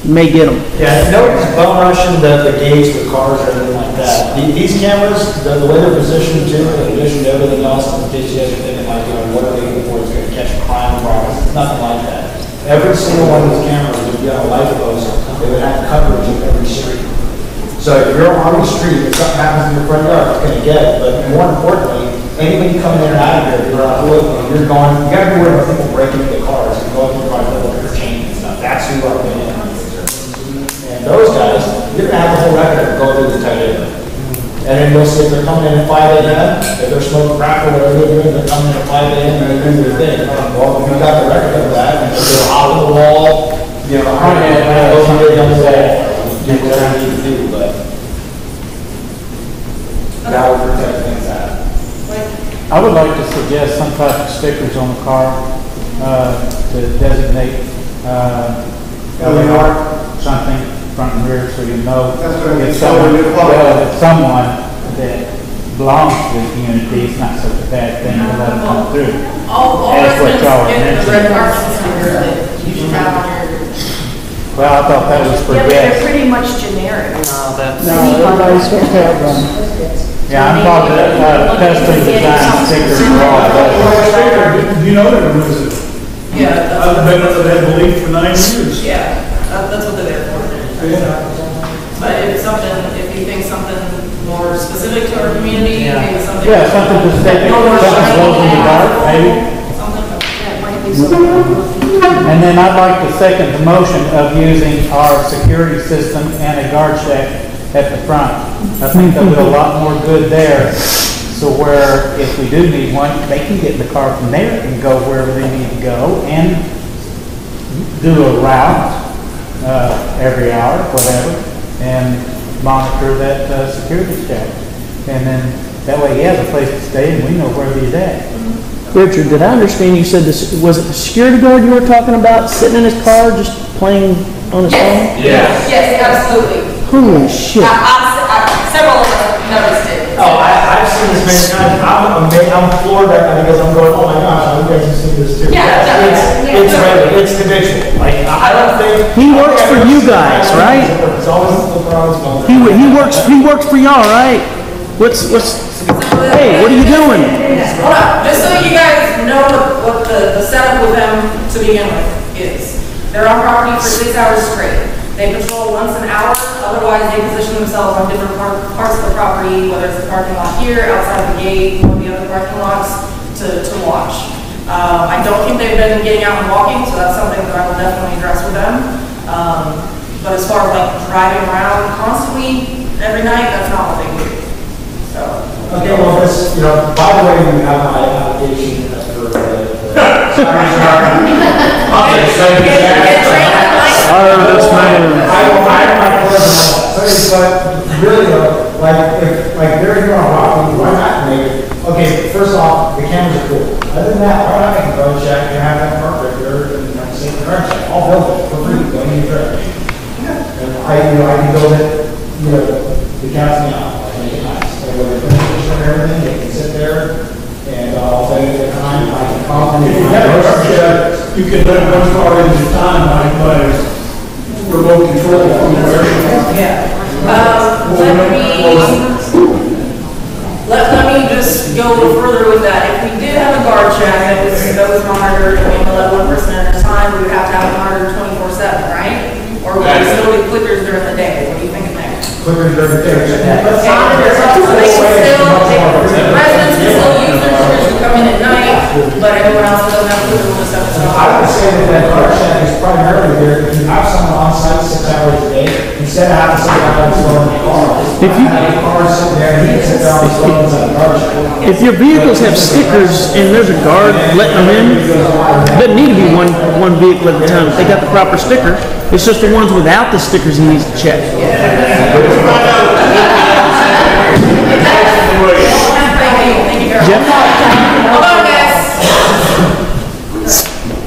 you may get them. Yeah, nobody's bum rushing the gates with cars or anything like that. These cameras, the way they're positioned too, in addition to everything else, in case you guys are thinking like, what are they looking for, it's going to catch crime problems, nothing like that. Every single one of these cameras would be on a light post, they would have coverage of every street. So if you're on the street, if something happens in your front yard, it's going to get it. But more importantly, anybody coming in and out of here, if you're on foot, you're going, you got to be worried about people breaking into cars and going through the look at your chains and stuff. That's who you are going in. And those guys, you're going to have the whole record go through the entire neighborhood. And then you'll see if they're coming in at 5 a.m., if they're smoking crack or whatever they're doing, they're coming in at 5 a.m. and they're doing their thing. Well, if you got the record of that, and if they're out of the wall, you know, those are really on the wall, do whatever you need to do, but that would protect things out. I would like to suggest some type of stickers on the car, to designate, something front and rear, so you know it's someone that belongs to the community. It's not such a bad thing to let them come through. all That's what y'all were residents in the red mentioning. mark sticker that you should have on your. Well, I thought that was for Yeah, but they're guests. pretty much generic. No, everybody's supposed to have one. Yeah, I'm talking custom design stickers for all of us. Do you know they're gonna use it? Yeah, I've been under that belief for 9 years. yeah, that's what they're there for. But if something, if you think something more specific to our community, maybe something. Yeah, something to stick, something glows in the dark, maybe. And then I'd like to second the motion of using our security system and a guard shack at the front. I think they'll do a lot more good there. So where if we do need one, they can get in the car from there and go wherever they need to go and do a route every hour, whatever, and monitor that security staff. And then that way he has a place to stay and we know where he's at. Richard, did I understand you said this, was it the security guard you were talking about, sitting in his car just playing on his phone? Yes, absolutely. Holy shit. Several of us noticed it. Oh, I've seen this many times. I'm floored right now because I'm going, oh my gosh, you guys have seen this too. Yeah, It's really, it's habitual. Like, I don't think. He works for you guys, right? It's always the problems. He works for y'all, right? Hey, what are you doing? Hold on, just so you guys know what the setup with them to begin with is. They're on property for 6 hours straight. They patrol once an hour, otherwise they position themselves on different parts of the property, whether it's the parking lot here, outside the gate, or the other parking lots, to watch. I don't think they've been getting out and walking, so that's something that I will definitely address with them. But as far as like driving around constantly every night, that's not what they do. So. Okay, well, this, you know, by the way, we have my application for the. But really, like, if, like, they're here on Rockland, why not make, okay, first off, the cameras are cool. Other than that, why not make a drone check and have that park right there and, say, the drone check, I'll build it for free, don't need a drone. And I can build it, the cat's me out, I make it nice. And with the finish and everything, they can sit there, and I'll tell you the time, I can compliment. You can let one car in at a time, like, by remote control from where. Yeah. Let me just go a little further with that. If we did have a guard check that was monitored and we only let one person at a time, we would have to have it monitored 24/7, right? Or would it still be clickers during the day? What are you thinking there? Clickers during the day. Residents can still use their clickers to come in at night, but everyone else doesn't have clickers and stuff. So I would say that guard check is primarily there if you have someone on site 6 hours a day, instead of having someone out there in the car. If you have a car sitting there, he can sit down and slow inside the guard check. If your vehicles have stickers and there's a guard letting them in, doesn't need to be one vehicle at a time. If they got the proper sticker, it's just the ones without the stickers he needs to check.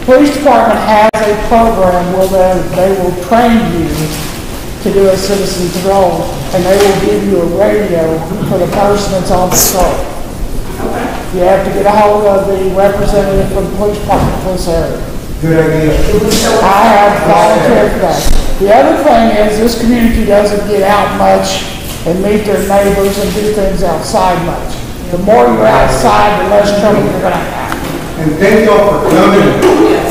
Police department has a program where they will train you to do a citizen's role, and they will give you a radio for the person that's on patrol. You have to get a hold of the representative from the police department for this area. Good idea. I have volunteered for that. The other thing is this community doesn't get out much and meet their neighbors and do things outside much. The more you're outside, the less trouble you're going to have. And thank y'all for coming.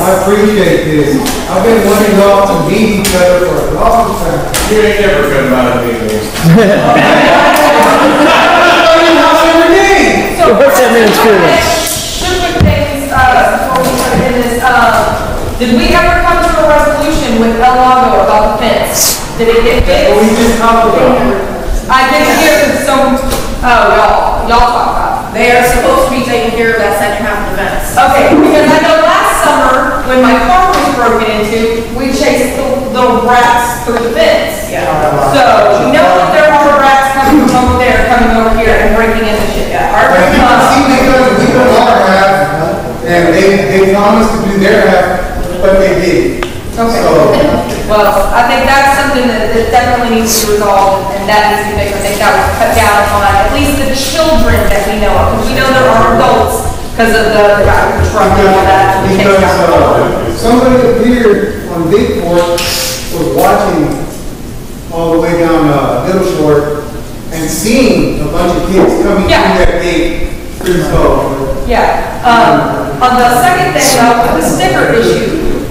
I appreciate this. I've been wanting y'all to meet each other for a long time. You ain't never come by to meet me. So what's that man's feeling? Two quick things, before we start in this, did we ever come to a resolution with El Lago about the fence? Did it get fixed? We just talked about it. I didn't hear some, y'all talk about it. they are supposed to be taking care of that second half of the fence. Okay, because I know last summer, when my car was broken into, we chased the rats through the fence. Yeah. So, we know that there are rats coming from over there, coming over here and breaking into shit. Yeah. We done our half, and they promised to do their half, but they did. Okay. So, Well, I think that's something that definitely needs to be resolved, and that needs to be fixed. I think that would cut down on at least the children that we know of, because we know there are adults, because of the guy with the truck and all that. who takes down. somebody appeared on Bigport, was watching all the way down Middle Shore, and seeing a bunch of kids coming through that gate. So, Yeah. On the second thing, though, with the sticker issue,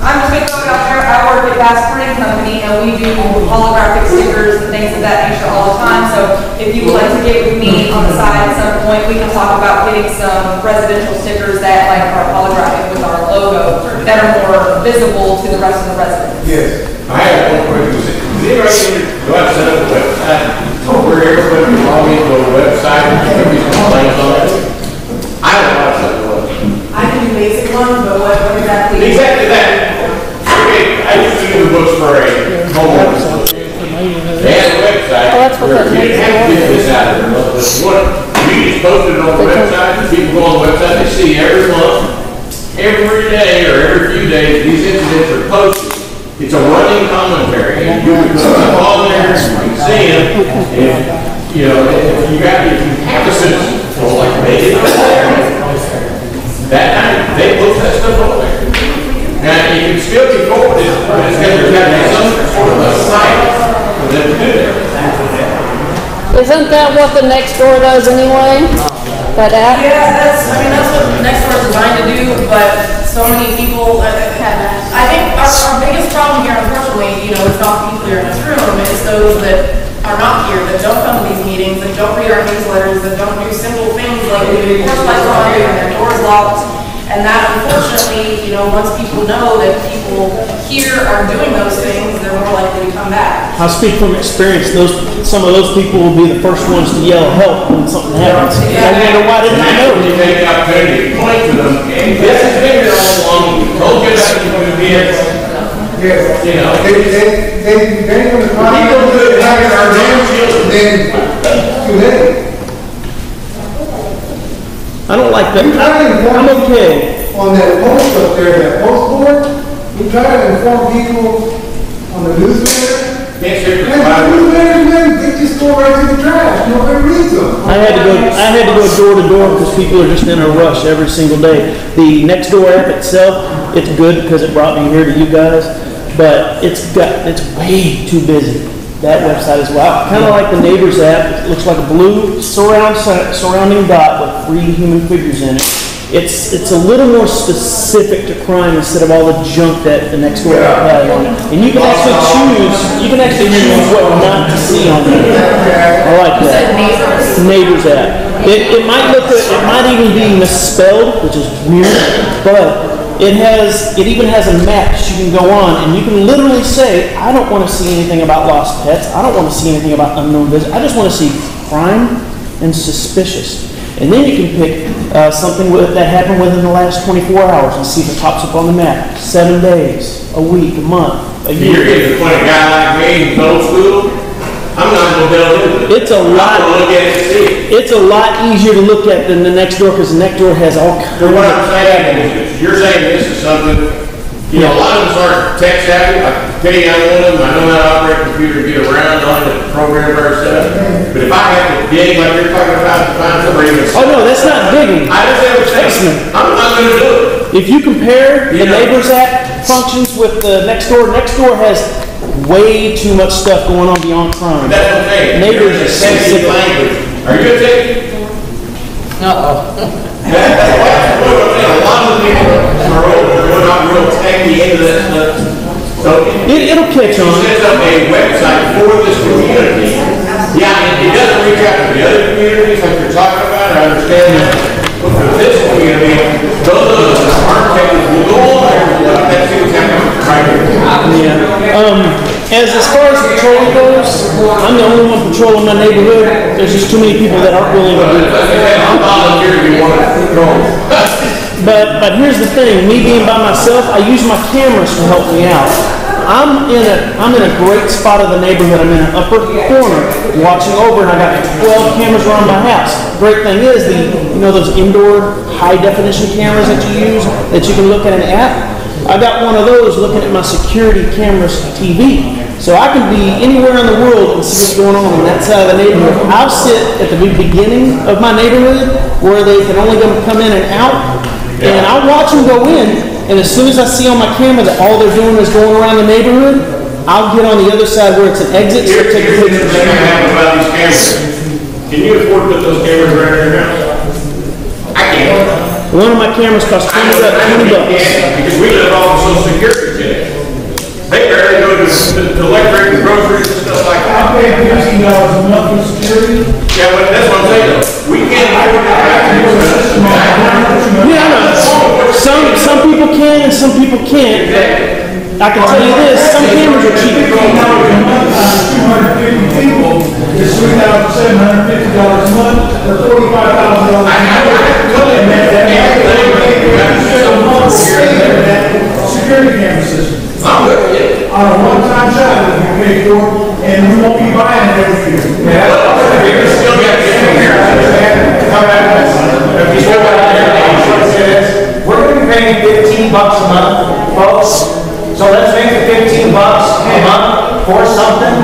I'm just gonna throw it out there. I work at Bass Printing Company, and we do holographic stickers and things of that nature all the time. So if you would like to get with me on the side at some point, we can talk about getting some residential stickers that like are holographic with our logo that are more visible to the rest of the residents. yes. I have one question. Does anybody go out and set up a website where everybody can log into a website and give you complaints on it? I don't know how to set it up. I can do basic ones, but what exactly? Exactly that. Okay, I used to do the books for a homeowner's book. They had a website where you didn't have to get this out there. But you just posted it on the website, and people go on the website, they see every month, every day, or every few days, these incidents are posted. It's a running commentary, and you can put them all there, you can see them, and, you know, if you have a citizen, well, like they did over there, that night, they post that stuff over there. Now, you can still be forwarded, but it's got to be some sort of a site for them to do that. Isn't that what the next door does anyway? That app? Yeah, that's what Nextdoor is designed to do, but so many people, I think our biggest problem here, unfortunately, it's not people here in this room, it's those that are not here, that don't come to these meetings, that don't read our newsletters, that don't do simple things like leaving porch lights on, and their doors locked. And that unfortunately, you know, once people know that people here are doing those things, they're more likely to come back. I speak from experience. Some of those people will be the first ones to yell help when something happens. I wonder why didn't I know? You take the opportunity to point to them, and this has been here all along, we told you that you would be it. Yes. You know. They want to come. People do it like our damn children. Then, too late. I don't like that. I'm okay. On that post up there, that post board, we try to inform people on the newsletter. Can't say And the newsletter, they just go right to the trash. Nobody reads them. I had to go door to door because people are just in a rush every single day. The Nextdoor app itself, it's good because it brought me here to you guys, but it's way too busy. That website as well. Kind of like the Neighbors app. It looks like a blue surrounding dot with 3 human figures in it. It's a little more specific to crime instead of all the junk that the Nextdoor app has on it. And you can actually choose what not to see on there. I like that. Neighbors app. It might even be misspelled, which is weird, but it even has a map that you can go on, and you can literally say, I don't want to see anything about lost pets. I don't want to see anything about unknown visitors. I just want to see crime and suspicious. And then you can pick something that happened within the last 24 hours and see if it pops up on the map. 7 days, a week, a month, a year. You're getting to point a guy like me who's old school. I'm not going to delve into it. It's a lot. I'm going to look at it and see. It's a lot easier to look at than the Nextdoor because the Nextdoor has all kinds So of. what I'm saying is, you're saying this is something, you know, a lot of us are tech savvy. I can tell you I'm one of them. I know how to operate a computer, get around on it, program ourselves. But if I have to dig like you're talking about to find somebody even. Oh no, that's not digging. I just have a saying. I'm not going to do it. If you compare the Neighbors app functions with the Nextdoor has way too much stuff going on beyond crime. That's what I'm saying. Neighbors is specific. Language. Are you a techie? Uh-oh. That's what I'm saying. A lot of the people are older, they're not real techie into that stuff. So It'll catch on. It sets up a website for this community. Yeah, it doesn't reach out to the other communities like you're talking about, I understand that. But for this community, those of us that aren't techie will go on there and look at see what's happening right here. Yeah. As far as patrolling goes, I'm the only one patrolling my neighborhood. There's just too many people that aren't willing to do it. I'm volunteer if you want to patrol. But here's the thing, me being by myself, I use my cameras to help me out. I'm in a great spot of the neighborhood. I'm in an upper corner watching over, and I got 12 cameras around my house. Great thing is those indoor high definition cameras that you use that you can look at an app. I got one of those looking at my security cameras TV. So I can be anywhere in the world and see what's going on that side of the neighborhood. I'll sit at the beginning of my neighborhood where they can only come in and out, and I'll watch them go in, and as soon as I see on my camera that all they're doing is going around the neighborhood, I'll get on the other side where it's an exit, so take a Here's picture. the thing I have about these cameras. Can you afford to put those cameras around your house? I can't. One of my cameras costs $20. Because we live off of Social Security today. They barely go to the electric and groceries and stuff like that. I pay $15 a month for security. Yeah, but that's what I'm saying though. We can't afford to Yeah, I know. Some people can and some people can't. I can tell you this, some cameras are cheap. 250 people, it's $3,750 a month, or $45,000. Security camera system. I'm good with it. On a one-time shot that we pay for, and we won't be buying it every year. You still got to We're going to be paying $15 a month, folks. So let's make it $15 a month for something.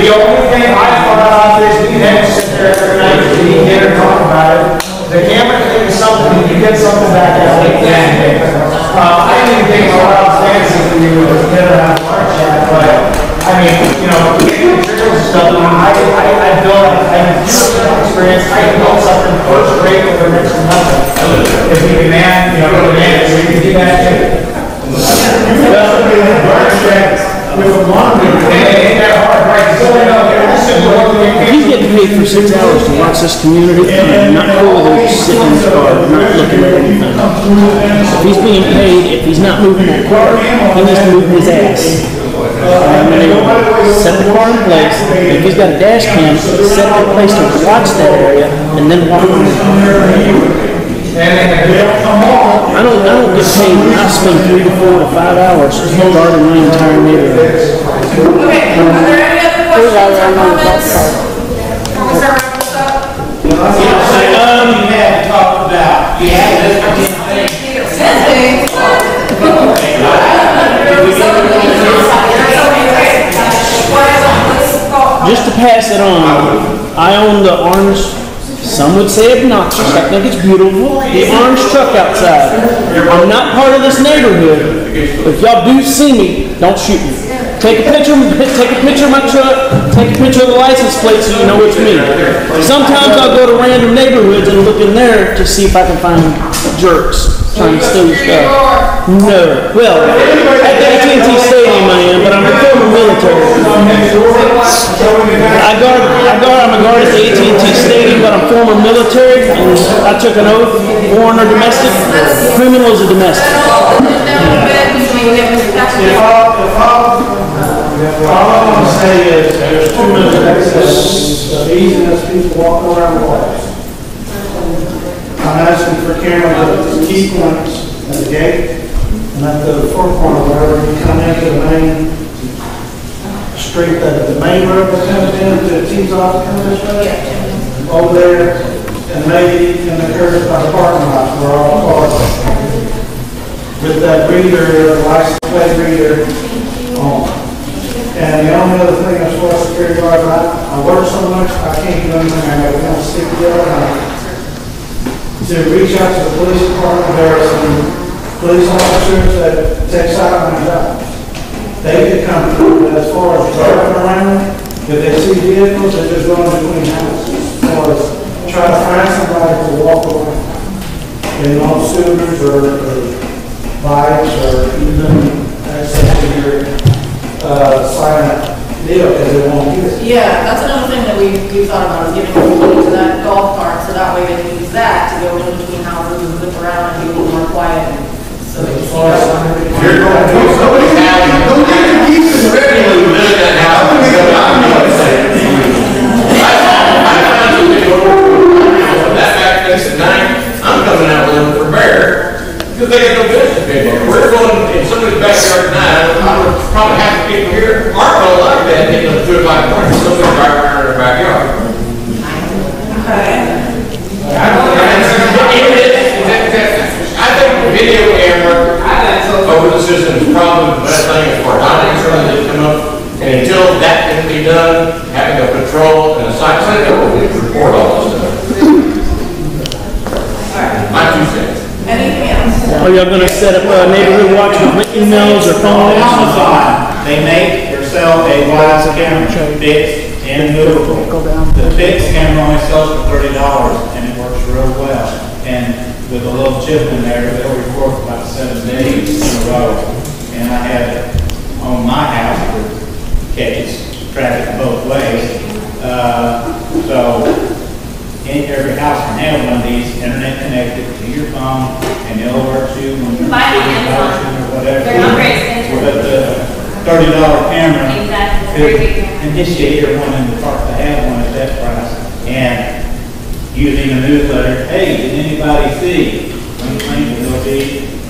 The only thing I thought about is we had to sit there every night to eat dinner and talk about it. The camera thing is something, you get something back out like that. I didn't think a lot of fancy for you with the dinner and our chat, but I mean, materials and stuff, I feel like I have zero experience. I can build something first rate with the next to nothing. If we can manage, we can do that too. With a monitor. Ain't that hard, right? So, He's getting paid for 6 hours to watch this community, and not cool with sitting in his car, not looking at anything. If he's being paid, if he's not moving that car, he needs to move his ass. Set the car in place. If he's got a dash cam, set it in place to watch that area, and then walk on it. I don't get paid. I spend 3 to 4 to 5 hours guarding my entire neighborhood. Okay, are there any other questions or comments? Can we start wrapping this up? You had talked about, you had this Just to pass it on, I own the orange, some would say obnoxious, I think it's beautiful, the orange truck outside. I'm not part of this neighborhood. If y'all do see me, don't shoot me. Take a picture of my truck, take a picture of the license plate so you know it's me. Sometimes I'll go to random neighborhoods and look in there to see if I can find jerks trying to steal stuff. No. Well, at the AT&T Stadium I am, but I'm a former military. I'm a guard at the AT&T Stadium, but I'm former military, and I took an oath, foreign or domestic. Criminal is a domestic. All I want to say is there's too much excess of easiness, people walking around the place. I'm asking for cameras at the key points at the gate and at the fourth corner wherever you come into the main street, the main road that comes in to tees off to come this way. Over there, and maybe in the curve by the parking lot where all the cars are. With that reader, license plate reader on. And the only other thing as far as security guard, I work so much, I can't do anything, I gotta kind of stick together. To reach out to the police department, there are some police officers that take side on their job. They could come through, but as far as driving around, if they see vehicles, they just run between houses. Or try to find somebody to walk around. In on scooters or bikes or even access to your silent deal because they won't use it. Yeah, that's another thing that we thought about, is giving people to that golf cart, so that way they can use that to go in between houses and zip around and be a little more quiet. So they can see that. You're going to do somebody's house. Don't get the keys to the revenue. Live in that house. I found something over that back fence at night. I'm coming out looking for bear. Because they got no business being here. We're going in somebody's backyard tonight. Probably half the people here aren't going to like that. They don't do it like a morning. Somebody's driving around in their backyard. I think the video camera over the system is probably the best thing as far as I think certainly did come up. And until that can be done, having a patrol and a site center will report all this stuff. My 2 cents. Anything else? Are y'all gonna set up a neighborhood watch with emails or phone calls? They make or sell a wireless camera fixed and movable. The fixed camera only sells for $30 and it works real well. And with a little chip in there, they'll record for about 7 days in a row. And I have it on my house that catches traffic both ways. Every house can have one of these internet connected to your phone and it'll alert you when you're Buy them on motion or whatever. They're not very expensive. But the $30 camera Exactly. could initiate everyone in the park to have one at that price. And using a newsletter, hey, did anybody see? One thing will be,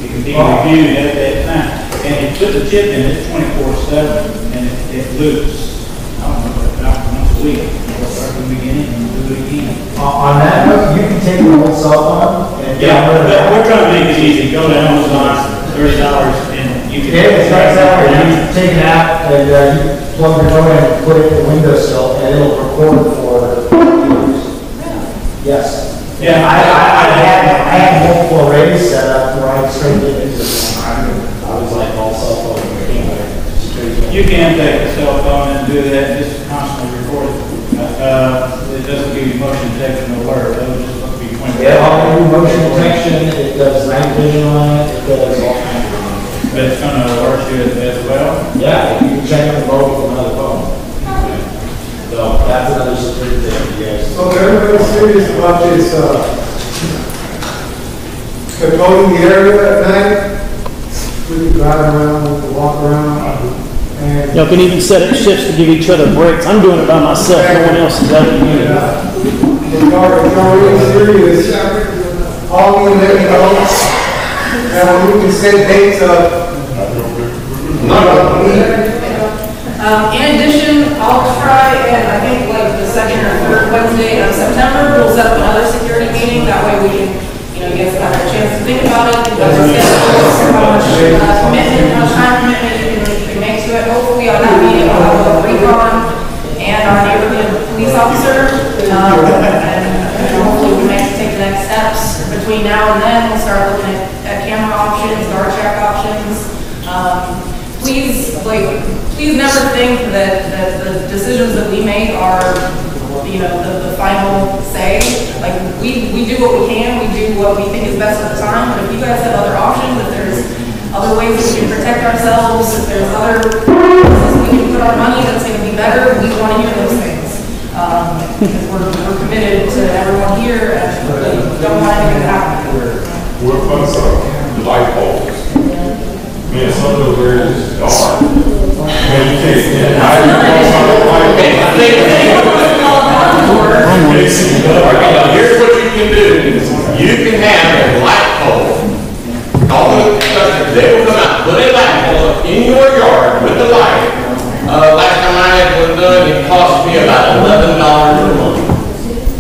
it can be reviewed at that time. And you put the chip in, it's 24/7 and it loops. I don't know, about once a week. We'll start from the beginning and do it again. On that note, you can take your old cell phone and We're trying to make it easy. Go to Amazon, $30 and you can. it's nice out where you take an app and you plug your phone in and put it in the windowsill and it'll record for viewers. Yes. Yeah, I had multiple arrays set up where I straight into it. I was like all cell phone. you can take a cell phone and do that, just constantly record it. It doesn't give you motion detection alert, it'll just look for you. Yeah, I'll do motion detection, it does night vision on it, it does all kinds of things. But it's gonna alert you as well? Yeah, you can check the mode from another phone. So that's another security thing for you guys. So everybody's serious about this, patrolling the area at night. We can drive around, we can walk around, and Y'all can even set up shifts to give each other breaks. I'm doing it by myself, no one else is out in the unit. if you're really serious, call me and let me know. And we can set dates up. In addition, I'll try and I think like the second or third Wednesday of September, we'll set up another security meeting. That way we can, you guys have a chance to think about it. You guys schedule how much commitment, how much time commitment you can make to it. Hopefully on that meeting, we'll have a recon and our neighborhood police officer. And hopefully we may take the next steps. Between now and then, we'll start looking at camera options, guard check options. Please never think that the decisions that we make are, the final say. Like, we do what we can, we do what we think is best at the time, but if you guys have other options, if there's other ways that we can protect ourselves, if there's other places we can put our money that's gonna be better, we wanna hear those things. Because we're committed to everyone here, and we don't want anything to happen. What about the light poles? Man, some of those areas is dark. Man, you can't see it. Here's what you can do. You can have a light pole. All the construction, they will come out, put a light pole in your yard with the light. Last time I had one done, it cost me about $11 a month.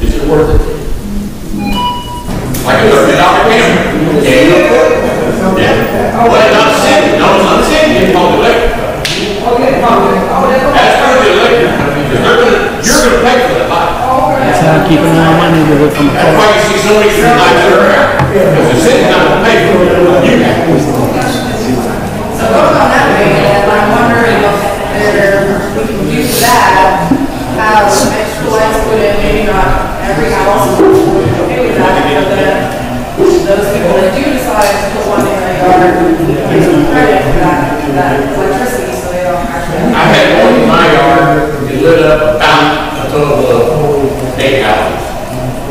Is it worth it? Like a $30 camera. Can you afford it? Yeah. Well, not sending, no, it's not sending, it's called electric. That's part of the electric company, because you're gonna pay for that light. That's how I keep an eye on my neighborhood from That's afar. why you see so many street lights that are out, because the city's not gonna pay for it, you have. So going on that way, I'm wondering if we can use that, have some extra lights put in, maybe not every house would be okay with that, but then those people that do decide to put one in their yard, get some credit for that electricity, so they don't actually. I had one in my yard, it lit up about a total of 8 hours.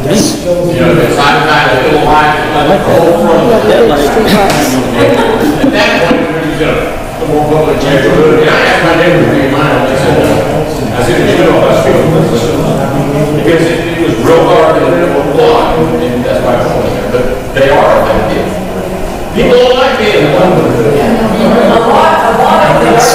It's like a little light, like a whole front of the light. At that point, we're just gonna more public neighborhood. And I asked my neighbor to be mine, they said, I said, because it was real hard to block, and that's why I told them. But they are effective. People don't like being in one. A lot of the darkness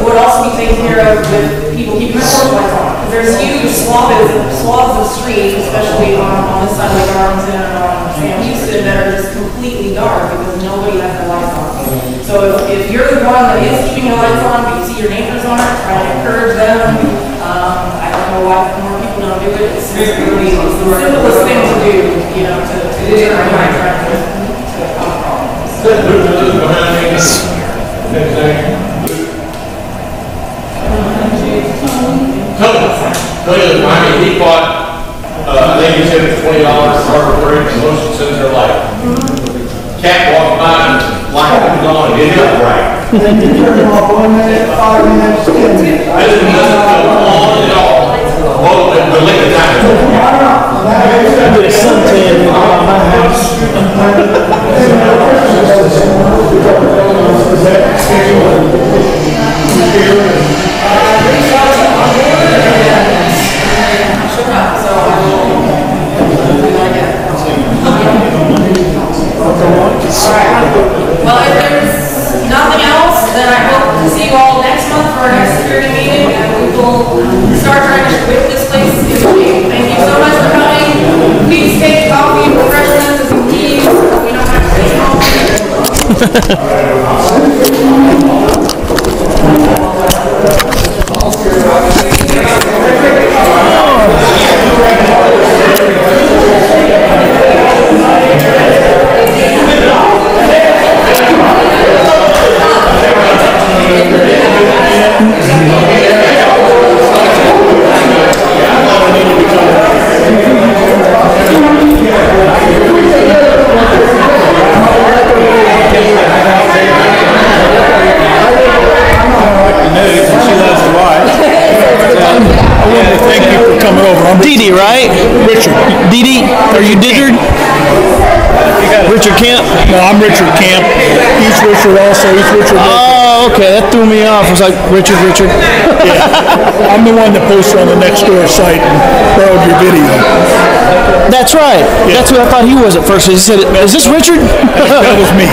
would also be taken care of with people keeping their porch lights on. Because there's huge swaths of street, especially on this side of the Arlington and on Sam Houston, that are just completely dark because nobody has their lights on. So if you're the one that is keeping your lights on, but you see your neighbors aren't, try to encourage them. I don't know why more people don't do it. It's the simplest thing to do, to deter my traffic. Tony, he bought, I think he said it's $20 for Harbor Bridge, motion sensor light. Cat walked by and light comes on and get it up right. Turn off 1 minute, 5 minutes, 10 minutes. This doesn't go on at all. Well, we're looking at I get a suntan around my house. Well, if there's nothing else, then I hope to see you all next month for our next security meeting, and we will start trying to whip this place into shape. Thank you so much for coming. Please take coffee and refreshments as you leave. We don't have to stay I noticed when she Richard Camp? No, I'm Richard Camp. He's Richard also. He's Richard. Oh, okay, that threw me off. I was like, Richard. Yeah. I'm the one that posted on the Nextdoor site and borrowed your video. That's right. That's who I thought he was at first. He said, is this Richard? That was me.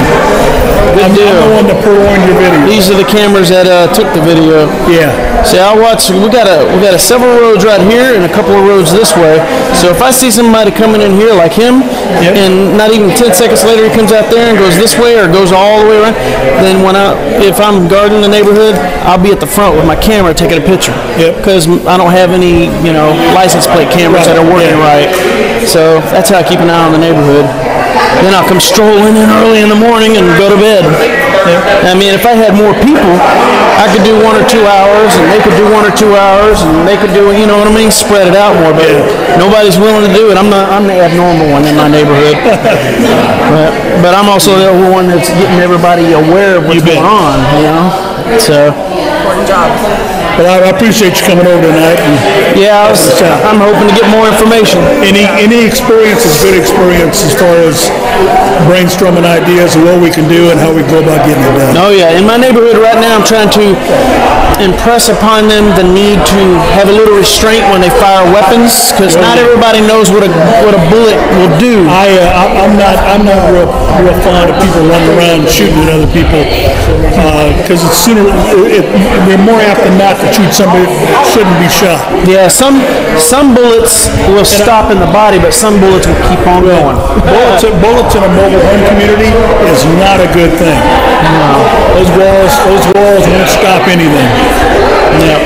Good deal. I'm the one that purloined your video. These are the cameras that took the video. Yeah. See, I'll watch. We got a several roads right here and a couple of roads this way. So if I see somebody coming in here like him, and not even 10 seconds later he comes out there and goes this way or goes all the way around, then if I'm guarding the neighborhood, I'll be at the front with my camera taking a picture. Because I don't have any, license plate cameras that are working right. So that's how I keep an eye on the neighborhood. Then I'll come strolling in early in the morning and go to bed. I mean, if I had more people, I could do 1 or 2 hours, and they could do 1 or 2 hours, and they could do, spread it out more. But nobody's willing to do it. I'm the abnormal one in my neighborhood. but I'm also the one that's getting everybody aware of what's going on. So. Important job. But I appreciate you coming over tonight. I'm hoping to get more information. Any experience is good experience as far as brainstorming ideas of what we can do and how we go about getting it done. Oh yeah, in my neighborhood right now, I'm trying to impress upon them the need to have a little restraint when they fire weapons, because not everybody knows what a bullet will do. I'm not real fond of people running around shooting at other people, because we're more apt than not to shoot somebody that shouldn't be shot. Yeah, some bullets will stop in the body, but some bullets will keep on going. Bullets in a mobile home community is not a good thing. No. Those walls won't stop anything. Yeah.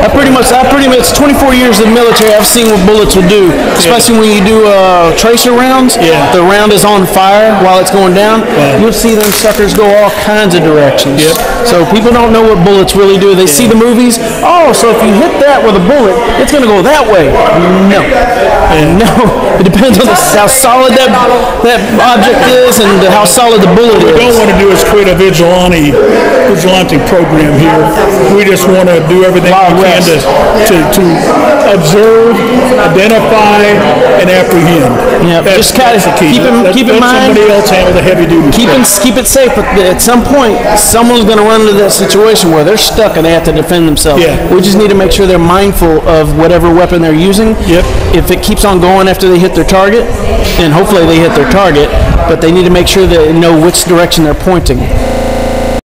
I pretty much 24 years in the military, I've seen what bullets will do, especially when you do tracer rounds. The round is on fire while it's going down. You'll see them suckers go all kinds of directions. So people don't know what bullets really do. They see the movies. Oh, so if you hit that with a bullet, it's going to go that way. No. No. It depends on how solid that object is and how solid the bullet is. What we don't want to do is create a vigilante program here. We just want to do everything we can to observe, identify, and apprehend. Just kind of keep in mind. Somebody else handle the heavy duty. Keep it safe, but at some point, someone's going to run into that situation where they're stuck and they have to defend themselves. We just need to make sure they're mindful of whatever weapon they're using. If it keeps on going after they hit their target, and hopefully they hit their target, but they need to make sure they know which direction they're pointing.